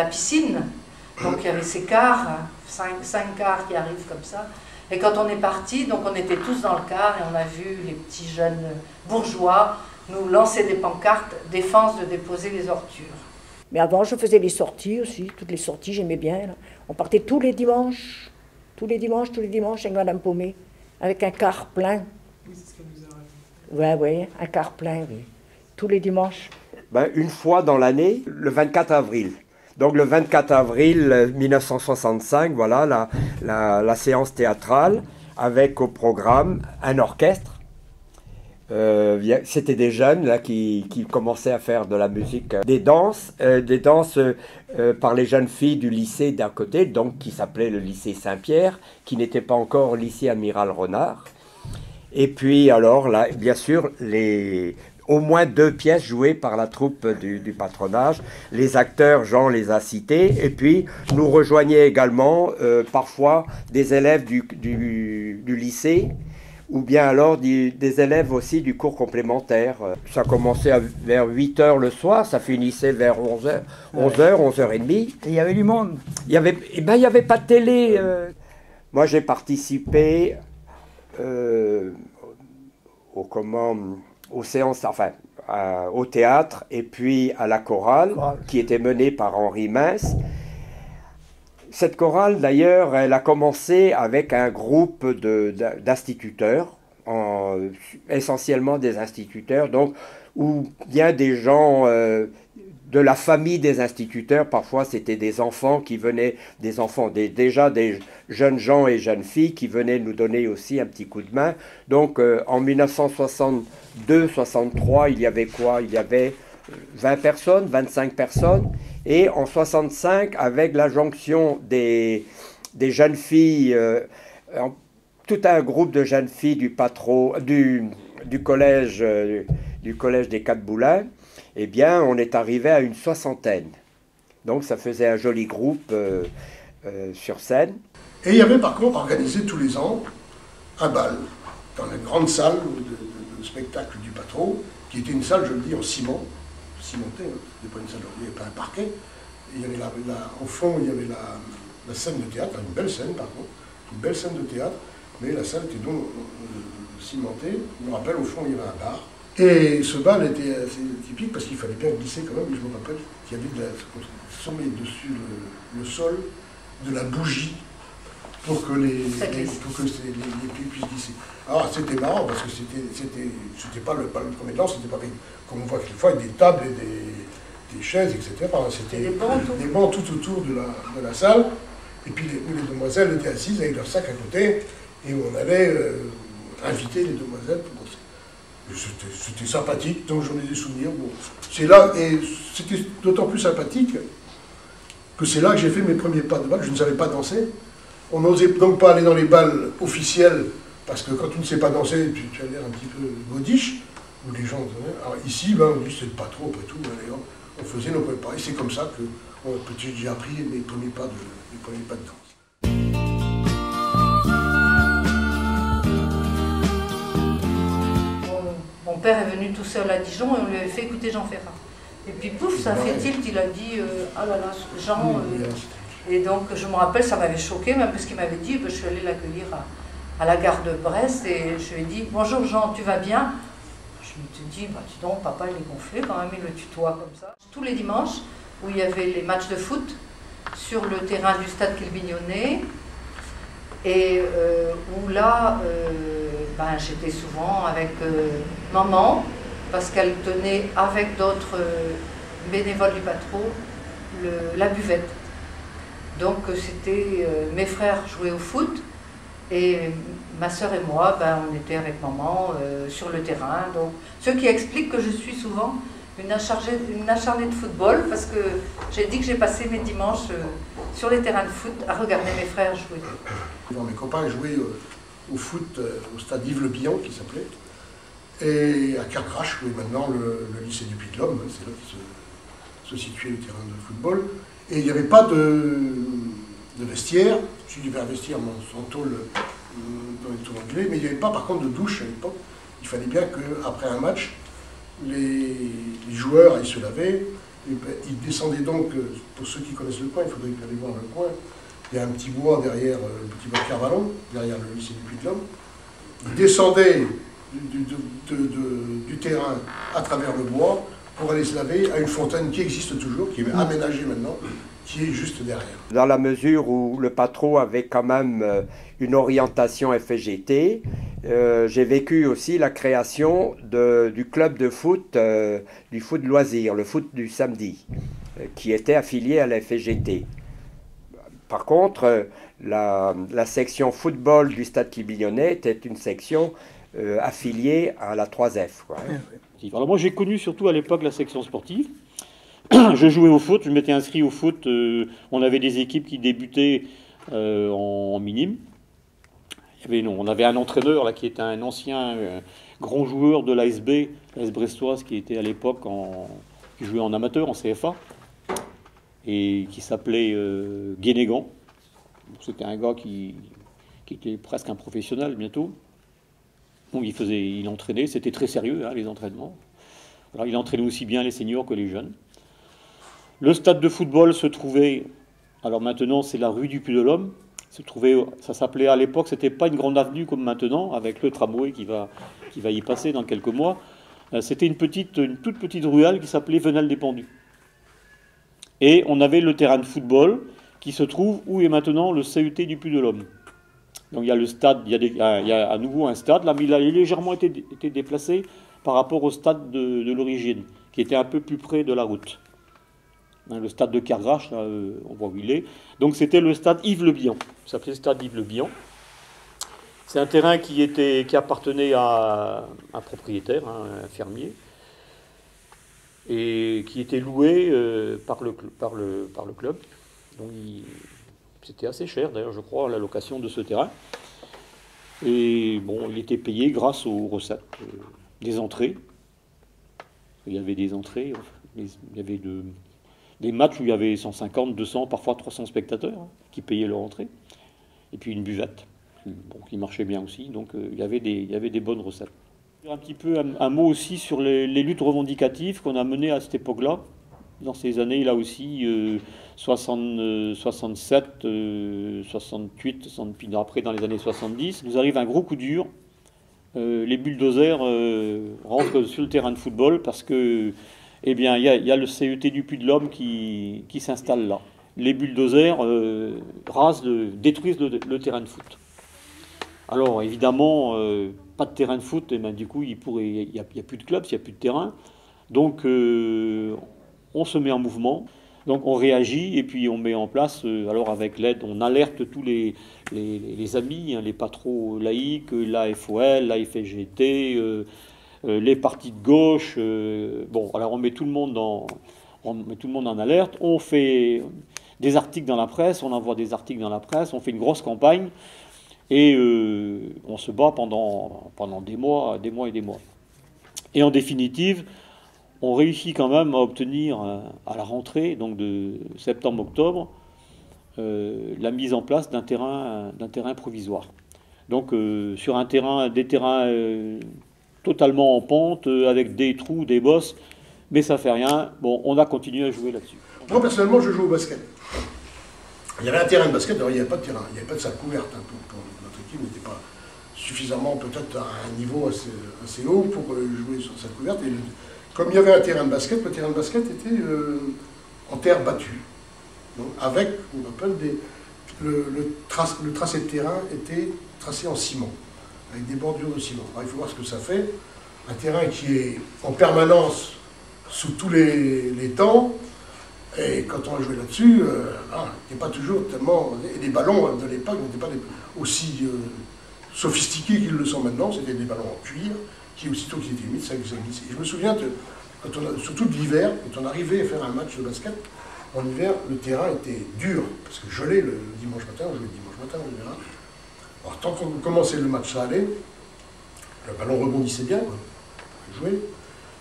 Speaker 5: piscine, donc il y avait ces cars, 5 cars qui arrivent comme ça. Et quand on est parti, donc on était tous dans le car et on a vu les petits jeunes bourgeois nous lancer des pancartes, défense de déposer les ordures.
Speaker 2: Mais avant, je faisais les sorties aussi, toutes les sorties, j'aimais bien. Là. On partait tous les dimanches avec Madame Paumé, avec un car plein. Oui, c'est ce qu'elle nous a raconté. Oui, un car plein, oui. Tous les dimanches.
Speaker 4: Une fois dans l'année, le 24 avril. Donc le 24 avril 1965, voilà la séance théâtrale, avec au programme un orchestre. C'était des jeunes là, qui commençaient à faire de la musique, des danses par les jeunes filles du lycée d'à côté, donc qui s'appelait le lycée Saint-Pierre, qui n'était pas encore lycée Amiral Renard. Et puis alors là, bien sûr, au moins 2 pièces jouées par la troupe du patronage. Les acteurs, Jean les a cités, et puis nous rejoignaient également parfois des élèves du lycée, ou bien alors des élèves aussi du cours complémentaire. Ça commençait vers 8 h le soir, ça finissait vers 11 h, 11h30.
Speaker 1: Et il y avait du monde.
Speaker 4: Il y avait pas de télé. Moi, j'ai participé aux séances, au théâtre, et puis à la chorale, qui était menée par Henri Mince. Cette chorale, d'ailleurs, elle a commencé avec un groupe d'instituteurs, essentiellement des instituteurs, donc, ou bien des gens de la famille des instituteurs. Parfois, c'était des enfants qui venaient, déjà des jeunes gens et jeunes filles qui venaient nous donner aussi un petit coup de main. Donc, en 1962-63, il y avait quoi? Il y avait 20 personnes, 25 personnes. Et en 65, avec la jonction des jeunes filles, tout un groupe de jeunes filles du collège des Quatre Boulins, eh bien, on est arrivé à une 60aine. Donc, ça faisait un joli groupe sur scène.
Speaker 6: Et il y avait par contre organisé tous les ans un bal dans la grande salle de spectacle du Patro, qui était une salle, je le dis, en ciment. Cimenté, c'était pas une salle, il n'y avait pas un parquet. Et il y avait au fond, il y avait la scène de théâtre, une belle scène par contre, une belle scène de théâtre, mais la salle était donc cimentée. Je me rappelle, au fond, il y avait un bar. Et ce bal était assez typique parce qu'il fallait bien glisser quand même, mais je me rappelle qu'il y avait on semblait dessus le sol de la bougie pour que les pieds puissent glisser. Alors c'était marrant parce que c'était pas le premier temps, c'était pas comme on voit quelquefois avec des tables et des chaises, etc. C'était des bancs tout autour de la salle, et puis où les demoiselles étaient assises avec leur sac à côté, et où on allait inviter les demoiselles pour danser. C'était sympathique, donc j'en ai des souvenirs. Bon, c'est là, et c'était d'autant plus sympathique que c'est là que j'ai fait mes premiers pas de bal. Je ne savais pas danser. On n'osait donc pas aller dans les bals officiels Parce que quand tu ne sais pas danser, tu as l'air un petit peu godiche, ou les gens... Alors ici, ben, on dit c'est pas trop, après tout, allez, on faisait nos prépas. Et c'est comme ça que j'ai appris les premiers pas de danse.
Speaker 5: Mon père est venu tout seul à Dijon et on lui avait fait écouter Jean Ferrat. Et puis pouf, ça a fait tilt, il a dit ah là là, Jean. Et donc je me rappelle, ça m'avait choqué, même parce qu'il m'avait dit, je suis allée l'accueillir à la gare de Brest et je lui ai dit bonjour Jean, tu vas bien? Je lui ai dit, bah, dis donc, papa il est gonflé quand même, il le tutoie comme ça. Tous les dimanches où il y avait les matchs de foot sur le terrain du stade Quilbignonnet, et où là, ben, j'étais souvent avec maman, parce qu'elle tenait avec d'autres bénévoles du Patro la buvette. Donc c'était mes frères jouaient au foot, et ma sœur et moi, ben, on était avec maman sur le terrain. Donc, ce qui explique que je suis souvent une acharnée de football, parce que j'ai dit que j'ai passé mes dimanches sur les terrains de foot à regarder mes frères jouer.
Speaker 6: Mes copains jouaient au foot au stade Yves Le Bihan, qui s'appelait, et à Carcrache, où est maintenant le lycée du Puy-de-Dôme, c'est là que se situait le terrain de football. Et il n'y avait pas de vestiaire, il y avait un vestiaire en tôle dans les tôles anglais, mais il n'y avait pas par contre de douche à l'époque. Il fallait bien qu'après un match, les joueurs ils se lavaient, ils descendaient donc, pour ceux qui connaissent le coin, il faudrait aller voir le coin, il y a un petit bois derrière le petit bois de Carvalon, derrière le lycée du Puy-de-Dôme. Ils descendaient du terrain à travers le bois pour aller se laver à une fontaine qui existe toujours, qui est aménagée maintenant, qui est juste derrière.
Speaker 4: Dans la mesure où le Patro avait quand même une orientation FGT, j'ai vécu aussi la création du club de foot, du foot loisir, le foot du samedi, qui était affilié à la FGT. Par contre, la section football du Stade Quilbignonnet était une section affiliée à la 3F. Quoi.
Speaker 3: Alors moi j'ai connu surtout à l'époque la section sportive. Je jouais au foot, je m'étais inscrit au foot. On avait des équipes qui débutaient en minime. On avait un entraîneur là, qui était un ancien grand joueur de l'ASB, l'AS brestoise, qui était à l'époque qui jouait en amateur, en CFA, et qui s'appelait Guénégan. C'était un gars qui était presque un professionnel bientôt. Donc il entraînait, c'était très sérieux hein, les entraînements. Alors, il entraînait aussi bien les seniors que les jeunes. Le stade de football se trouvait, alors maintenant c'est la rue du Puy-de-Dôme, ça s'appelait à l'époque, c'était pas une grande avenue comme maintenant, avec le tramway qui va y passer dans quelques mois. C'était une toute petite ruelle qui s'appelait Venelle-des-Pendus. Et on avait le terrain de football qui se trouve où est maintenant le CUT du Puy-de-Dôme. Donc il y a le stade, il y a à nouveau un stade, là, mais il a légèrement été déplacé par rapport au stade de l'origine, qui était un peu plus près de la route. Le stade de Carcrache, là, on voit où il est. Donc c'était le stade Yves Le Bihan. Ça s'appelait le stade Yves Le Bihan. C'est un terrain qui appartenait à un propriétaire, hein, un fermier, et qui était loué par le club. Donc c'était assez cher, d'ailleurs, je crois, la location de ce terrain. Et bon, il était payé grâce aux recettes des entrées. Il y avait des entrées, il y avait des matchs où il y avait 150, 200, parfois 300 spectateurs hein, qui payaient leur entrée. Et puis une buvette, qui marchait bien aussi. Donc il y avait des bonnes recettes. Un petit peu un mot aussi sur les luttes revendicatives qu'on a menées à cette époque-là. Dans ces années-là aussi, 67, 68, puis après dans les années 70, nous arrive un gros coup dur. Les bulldozers rentrent sur le terrain de football parce que, eh bien, il y a le CET du Puy-de-Dôme qui s'installe là. Les bulldozers détruisent le terrain de foot. Alors évidemment, pas de terrain de foot, et ben, du coup il n'y a plus de club, il n'y a plus de terrain. Donc on se met en mouvement, donc on réagit et puis on met en place, alors avec l'aide, on alerte tous les amis, hein, les patros laïcs, la FOL, la FGT, les partis de gauche. Bon, alors on met tout le monde en alerte, on fait des articles dans la presse, on envoie des articles dans la presse, on fait une grosse campagne. Et on se bat pendant des mois et des mois. Et en définitive, on réussit quand même à obtenir à la rentrée, donc de septembre-octobre, la mise en place d'un terrain provisoire. Donc sur des terrains totalement en pente, avec des trous, des bosses, mais ça fait rien. Bon, on a continué à jouer là-dessus.
Speaker 6: Moi personnellement, je joue au basket. Il y avait un terrain de basket, alors il n'y avait pas de terrain, il n'y avait pas de salle couverte. Pour notre équipe n'était pas suffisamment peut-être à un niveau assez haut pour jouer sur salle couverte. Et comme il y avait un terrain de basket, le terrain de basket était en terre battue. Donc, avec, on appelle le tracé de terrain était tracé en ciment, avec des bordures de ciment. Alors, il faut voir ce que ça fait. Un terrain qui est en permanence sous tous les temps. Et quand on a joué là-dessus, il n'y a pas toujours tellement... Et les ballons de l'époque n'étaient pas aussi sophistiqués qu'ils le sont maintenant. C'était des ballons en cuir, qui aussitôt qu'ils étaient humides, ça glissait. Et je me souviens, surtout de l'hiver, quand on arrivait à faire un match de basket, en hiver, le terrain était dur, parce que gelé le dimanche matin, on jouait le dimanche matin en général. Alors tant qu'on commençait le match, ça allait. Le ballon rebondissait bien, on jouait.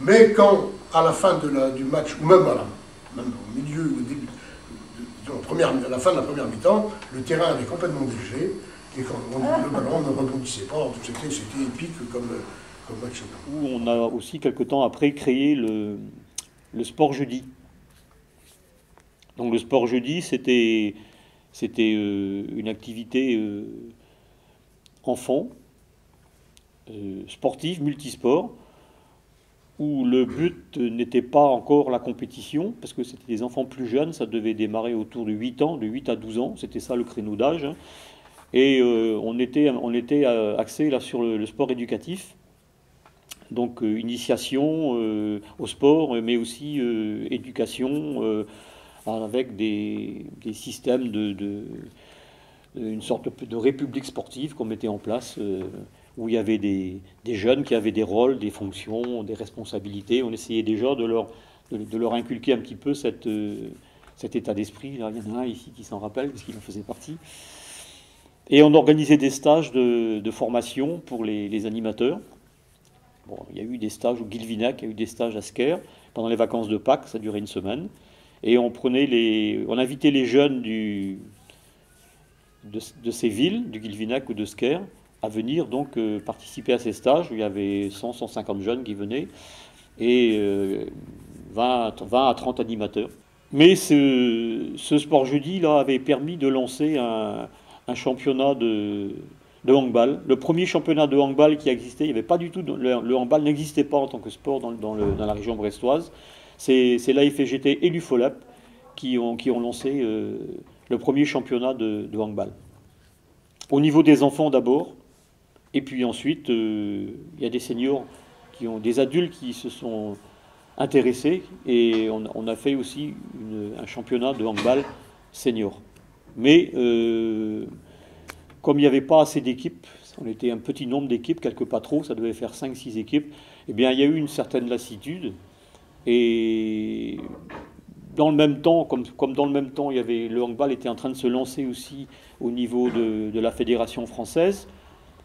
Speaker 6: Mais quand, à la fin du match, ou même au milieu, au début, à la fin de la première mi-temps, le terrain avait complètement dégelé, et quand le ballon ne rebondissait pas, c'était épique comme match.
Speaker 3: Où on a aussi, quelque temps après, créé le sport jeudi. Donc le sport jeudi, c'était une activité enfant, sportive, multisport, où le but n'était pas encore la compétition, parce que c'était des enfants plus jeunes, ça devait démarrer autour de 8 ans, de 8 à 12 ans, c'était ça le créneau d'âge. Et on était axé là sur le sport éducatif, donc initiation au sport, mais aussi éducation avec des systèmes une sorte de république sportive qu'on mettait en place, où il y avait des jeunes qui avaient des rôles, des fonctions, des responsabilités. On essayait déjà de leur inculquer un petit peu cet état d'esprit. Il y en a un ici qui s'en rappelle, parce qu'il en faisait partie. Et on organisait des stages de formation pour les animateurs. Bon, il y a eu des stages au Guilvinac, il y a eu des stages à Sker. Pendant les vacances de Pâques, ça durait une semaine. Et on invitait les jeunes de ces villes, du Guilvinac ou de Sker, à venir donc participer à ces stages où il y avait 100-150 jeunes qui venaient et 20 à 30 animateurs. Mais ce sport jeudi là avait permis de lancer un championnat de handball. Le premier championnat de handball qui existait, il n'y avait pas du tout, le handball n'existait pas en tant que sport dans la région brestoise. C'est l'AFGT et l'UFOLAP qui ont lancé le premier championnat de handball. Au niveau des enfants d'abord, et puis ensuite, il y a des seniors, des adultes qui se sont intéressés, et on a fait aussi un championnat de handball senior. Mais comme il n'y avait pas assez d'équipes, on était un petit nombre d'équipes, quelques pas trop, ça devait faire 5-6 équipes, eh bien il y a eu une certaine lassitude, et dans le même temps, comme dans le même temps, le handball était en train de se lancer aussi au niveau de la fédération française.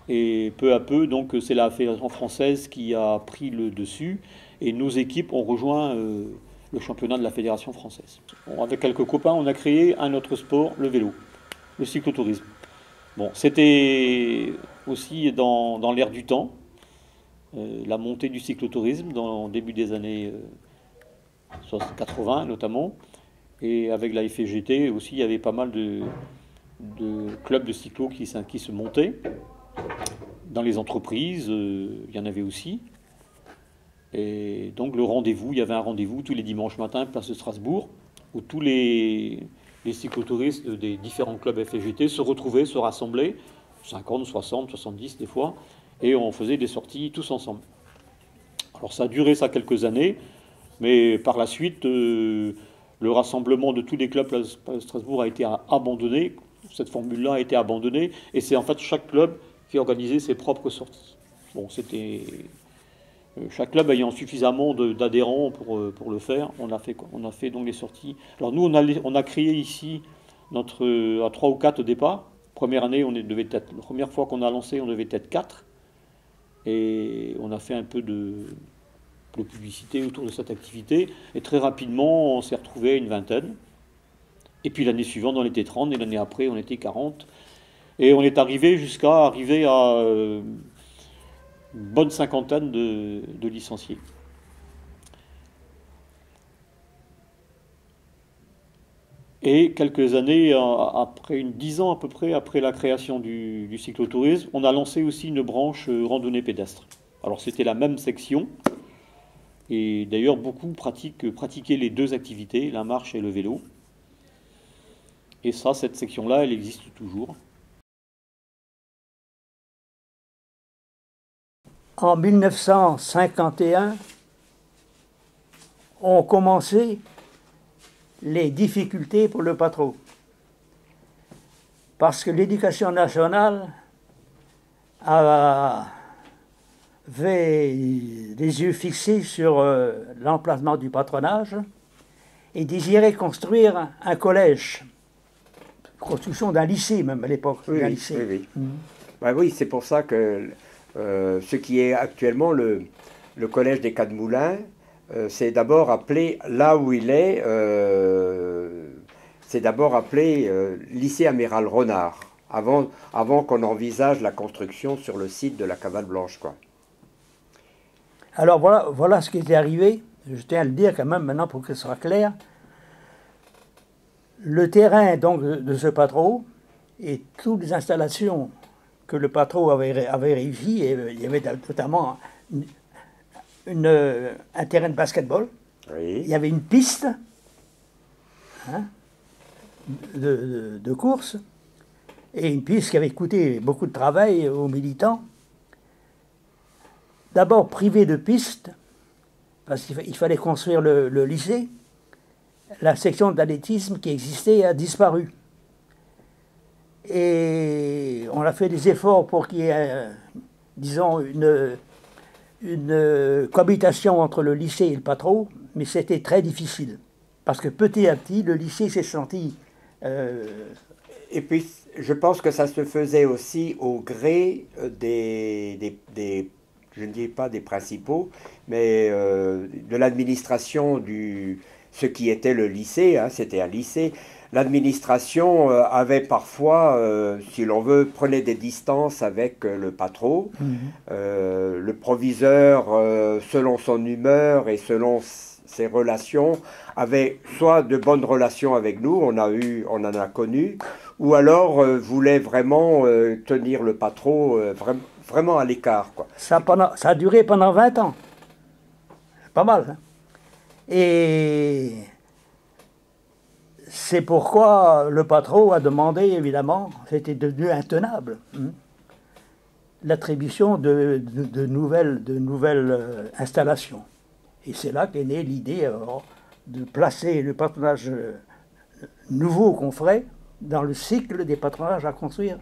Speaker 3: Et peu à peu, donc, c'est la fédération française qui a pris le dessus. Et nos équipes ont rejoint le championnat de la fédération française. Bon, avec quelques copains, on a créé un autre sport, le vélo, le cyclotourisme. Bon, c'était aussi dans l'air du temps, la montée du cyclotourisme au début des années 80 notamment, et avec la FGT aussi, il y avait pas mal de clubs de cyclo qui se montaient. Dans les entreprises, il y en avait aussi. Et donc il y avait un rendez-vous tous les dimanches matins, place de Strasbourg, où tous les cyclotouristes des différents clubs FGT se retrouvaient, se rassemblaient, 50, 60, 70 des fois, et on faisait des sorties tous ensemble. Alors ça a duré ça quelques années, mais par la suite, le rassemblement de tous les clubs de Strasbourg a été abandonné. Cette formule-là a été abandonnée, et c'est en fait chaque club qui organisait ses propres sorties. Bon, c'était chaque club ayant suffisamment d'adhérents pour le faire. On a fait donc les sorties. Alors nous, on a créé ici à 3 ou 4 au départ, Première année, la première fois qu'on a lancé, on devait être 4. Et on a fait un peu de publicité autour de cette activité. Et très rapidement, on s'est retrouvé à une vingtaine. Et puis l'année suivante, on était 30. Et l'année après, on était 40. Et on est arrivé jusqu'à arriver à une bonne cinquantaine de licenciés. Et quelques années, après 10 ans à peu près, après la création du cyclotourisme, on a lancé aussi une branche randonnée pédestre. Alors c'était la même section, et d'ailleurs beaucoup pratiquaient les deux activités, la marche et le vélo. Et ça, cette section-là, elle existe toujours.
Speaker 1: En 1951, ont commencé les difficultés pour le Patro. Parce que l'éducation nationale avait les yeux fixés sur l'emplacement du patronage et désirait construire un collège. Construction d'un lycée même à l'époque.
Speaker 4: Oui,
Speaker 1: d'un
Speaker 4: oui,
Speaker 1: lycée.
Speaker 4: oui, oui. Ben oui, c'est pour ça que ce qui est actuellement le collège des Quatre Moulins, c'est d'abord appelé, là où il est, c'est d'abord appelé lycée Amiral Renard, avant qu'on envisage la construction sur le site de la Cavale Blanche, quoi.
Speaker 1: Alors voilà ce qui était arrivé. Je tiens à le dire quand même maintenant pour que ce soit clair. Le terrain donc de ce Patro et toutes les installations que le Patro avait réussi, et il y avait notamment un terrain de basketball,
Speaker 4: Oui.
Speaker 1: il y avait une piste de course, et une piste qui avait coûté beaucoup de travail aux militants. D'abord privé de piste, parce qu'il fallait construire le lycée. La section d'athlétisme qui existait a disparu. Et on a fait des efforts pour qu'il y ait, disons, une cohabitation entre le lycée et le Patro, mais c'était très difficile. Parce que petit à petit, le lycée s'est senti...
Speaker 4: Et puis, je pense que ça se faisait aussi au gré je ne dis pas des principaux, mais de l'administration ce qui était le lycée, hein, c'était un lycée. L'administration avait parfois, si l'on veut, prenait des distances avec le Patro. Le proviseur, selon son humeur et selon ses relations, avait soit de bonnes relations avec nous, on en a connu, ou alors voulait vraiment tenir le Patro vraiment à l'écart, quoi.
Speaker 1: Ça a duré pendant 20 ans. Pas mal. Hein? Et c'est pourquoi le Patro a demandé, évidemment, c'était devenu intenable, l'attribution de nouvelles installations. Et c'est là qu'est née l'idée de placer le patronage nouveau qu'on ferait dans le cycle des patronages à construire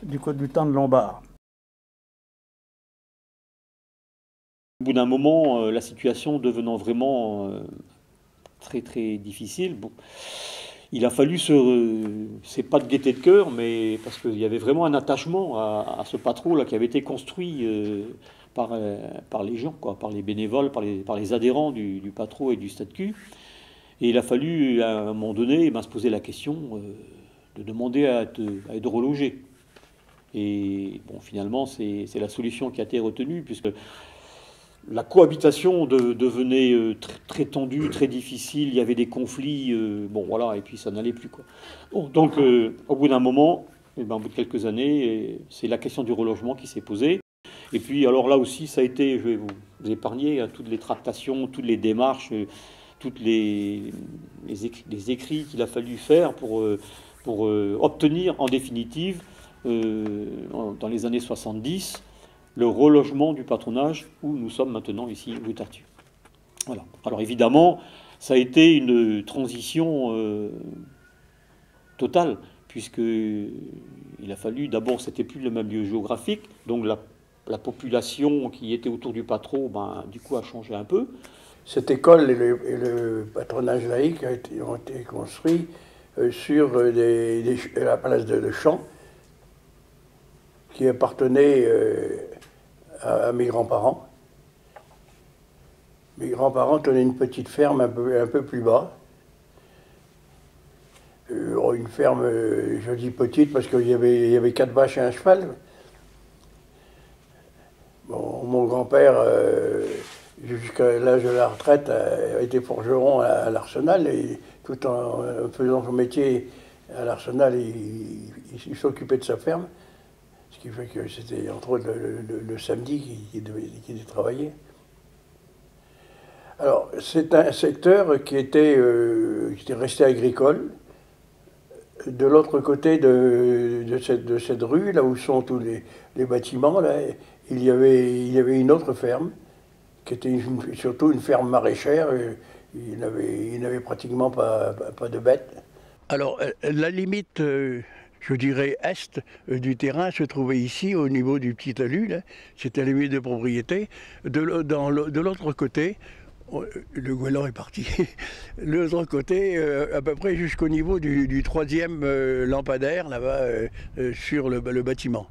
Speaker 1: du temps de Lombard.
Speaker 3: Au bout d'un moment, la situation devenant vraiment très très difficile, bon, il a fallu c'est pas de gaieté de cœur, mais parce qu'il y avait vraiment un attachement à ce Patro là qui avait été construit par les gens, quoi, par les bénévoles, par les adhérents du Patro et du Statut. Et il a fallu à un moment donné se poser la question de demander à être relogé. Et bon, finalement, c'est la solution qui a été retenue, puisque la cohabitation devenait très tendue, très difficile, il y avait des conflits, bon voilà, et puis ça n'allait plus, quoi. Bon, donc au bout d'un moment, au bout de quelques années, c'est la question du relogement qui s'est posée. Et puis alors là aussi, ça a été, je vais vous épargner, toutes les tractations, toutes les démarches, toutes les écrits qu'il a fallu faire pour obtenir en définitive, dans les années 70, le relogement du patronage où nous sommes maintenant ici, rue Tartu. Voilà. Alors évidemment, ça a été une transition totale, puisqu'il a fallu, d'abord, c'était plus le même lieu géographique, donc la population qui était autour du Patro, du coup, a changé un peu.
Speaker 7: Cette école et le patronage laïque ont été construits sur la place de Champ, qui appartenait à mes grands-parents. Mes grands-parents tenaient une petite ferme un peu plus bas. Une ferme, je dis petite parce qu'il y avait 4 vaches et un cheval. Bon, mon grand-père, jusqu'à l'âge de la retraite, a été forgeron à l'Arsenal, et tout en faisant son métier à l'Arsenal, il s'occupait de sa ferme, ce qui fait que c'était entre autres le samedi qu'il devait travailler. Alors, c'est un secteur qui était resté agricole. De l'autre côté de cette rue, là où sont tous les bâtiments, là, il y avait une autre ferme, qui était surtout une ferme maraîchère. Il n'avait pratiquement pas de bêtes. Alors, la limite, je dirais, est du terrain se trouvait ici, au niveau du petit talus, là. C'était la limite de propriété. De l'autre côté, le goéland est parti. De l'autre côté, à peu près jusqu'au niveau du 3e lampadaire, là-bas, sur le bâtiment.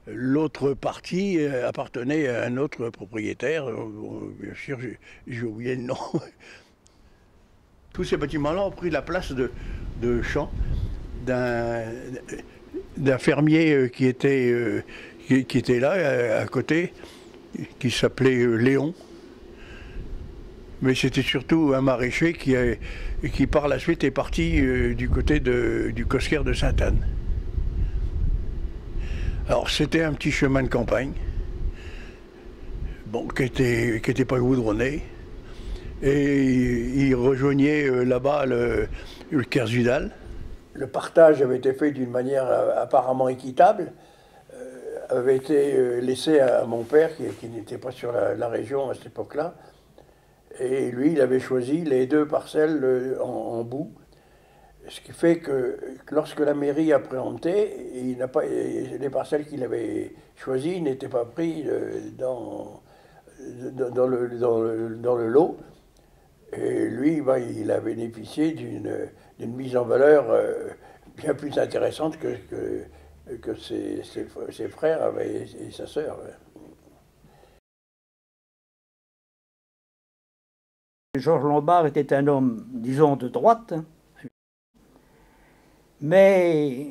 Speaker 7: L'autre partie appartenait à un autre propriétaire. Bien sûr, j'ai oublié le nom. Tous ces bâtiments-là ont pris la place de champ d'un fermier qui était là, à côté, qui s'appelait Léon. Mais c'était surtout un maraîcher qui par la suite est parti du côté du Cosquer de Sainte-Anne. Alors c'était un petit chemin de campagne, bon, qui était pas goudronné, et il rejoignait là-bas le Kersudal. Le partage avait été fait d'une manière apparemment équitable, avait été laissé à mon père qui n'était pas sur la région à cette époque-là. Et lui, il avait choisi les 2 parcelles en bout, ce qui fait que lorsque la mairie a préempté, les parcelles qu'il avait choisies n'étaient pas prises dans le lot. Et lui, il a bénéficié d'une mise en valeur bien plus intéressante que ses frères et sa sœur.
Speaker 1: Georges Lombard était un homme, disons, de droite, mais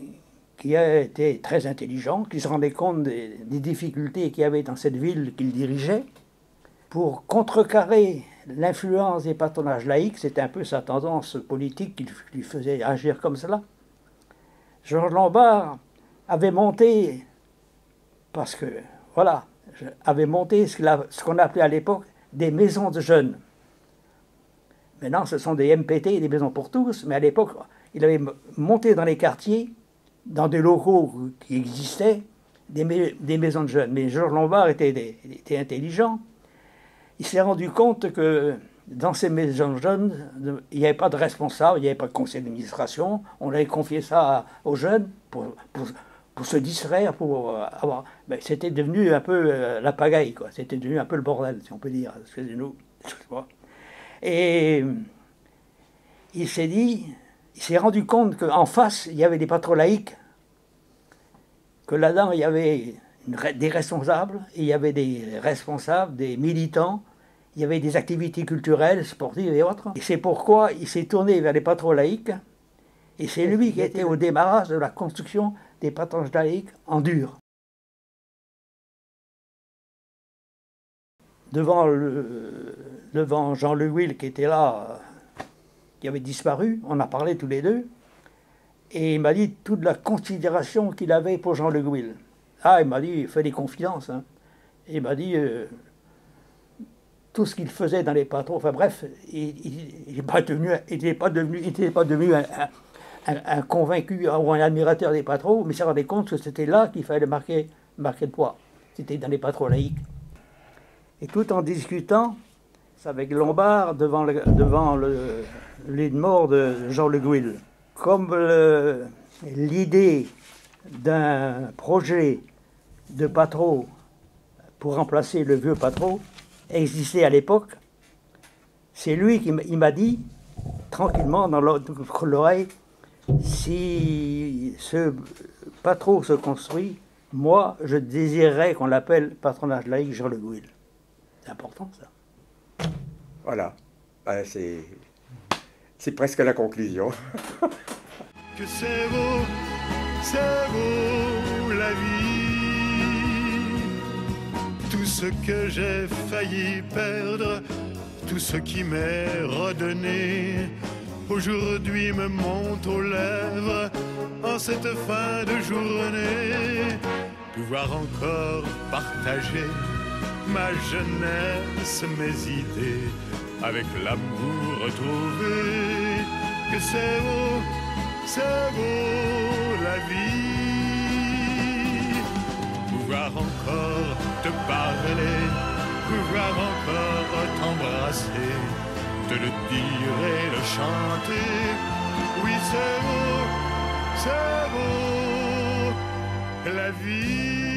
Speaker 1: qui a été très intelligent, qui se rendait compte des difficultés qu'il y avait dans cette ville qu'il dirigeait. Pour contrecarrer l'influence des patronages laïcs, c'était un peu sa tendance politique qui lui faisait agir comme cela. Georges Lombard avait monté, avait monté ce qu'on appelait à l'époque des maisons de jeunes. Maintenant, ce sont des MPT, des maisons pour tous, mais à l'époque, il avait monté dans les quartiers, dans des locaux qui existaient, des maisons de jeunes. Mais Georges Lombard était intelligent. Il s'est rendu compte que dans ces maisons de jeunes, il n'y avait pas de responsable, il n'y avait pas de conseil d'administration. On avait confié ça aux jeunes pour se distraire, pour avoir... c'était devenu un peu la pagaille, quoi. C'était devenu un peu le bordel, si on peut dire. Excusez-nous. Et il s'est rendu compte qu'en face, il y avait des patrons laïcs, que là-dedans, il y avait des responsables, il y avait des responsables, des militants, il y avait des activités culturelles, sportives et autres. Et c'est pourquoi il s'est tourné vers les patrons laïcs, et c'est lui qui était au démarrage de la construction des patrons laïcs en dur. Devant Jean Le Huil qui était là, qui avait disparu, on a parlé tous les deux, et il m'a dit toute la considération qu'il avait pour Jean Le Huil. Ah, il m'a dit, il fait des confidences, hein. Et il m'a dit tout ce qu'il faisait dans les patrons, enfin bref, il n'était pas devenu un convaincu ou un admirateur des patrons, mais il s'est rendu compte que c'était là qu'il fallait marquer le poids. C'était dans les patrons laïcs. Et tout en discutant avec Lombard devant le lit de mort de Jean Le Huil. Comme l'idée d'un projet de Patro pour remplacer le vieux Patro existait à l'époque, c'est lui qui m'a dit, tranquillement dans l'oreille, si ce Patro se construit, Moi, je désirerais qu'on l'appelle patronage laïque Jean Le Gouil. C'est important, ça.
Speaker 4: Voilà. Ben, c'est presque la conclusion.
Speaker 8: Que c'est beau la vie. Tout ce que j'ai failli perdre, tout ce qui m'est redonné, aujourd'hui me monte aux lèvres en cette fin de journée. Pouvoir encore partager ma jeunesse, mes idées, avec l'amour retrouvé. Que c'est beau la vie. Pouvoir encore te parler, pouvoir encore t'embrasser, te le dire et le chanter. Oui, c'est beau la vie.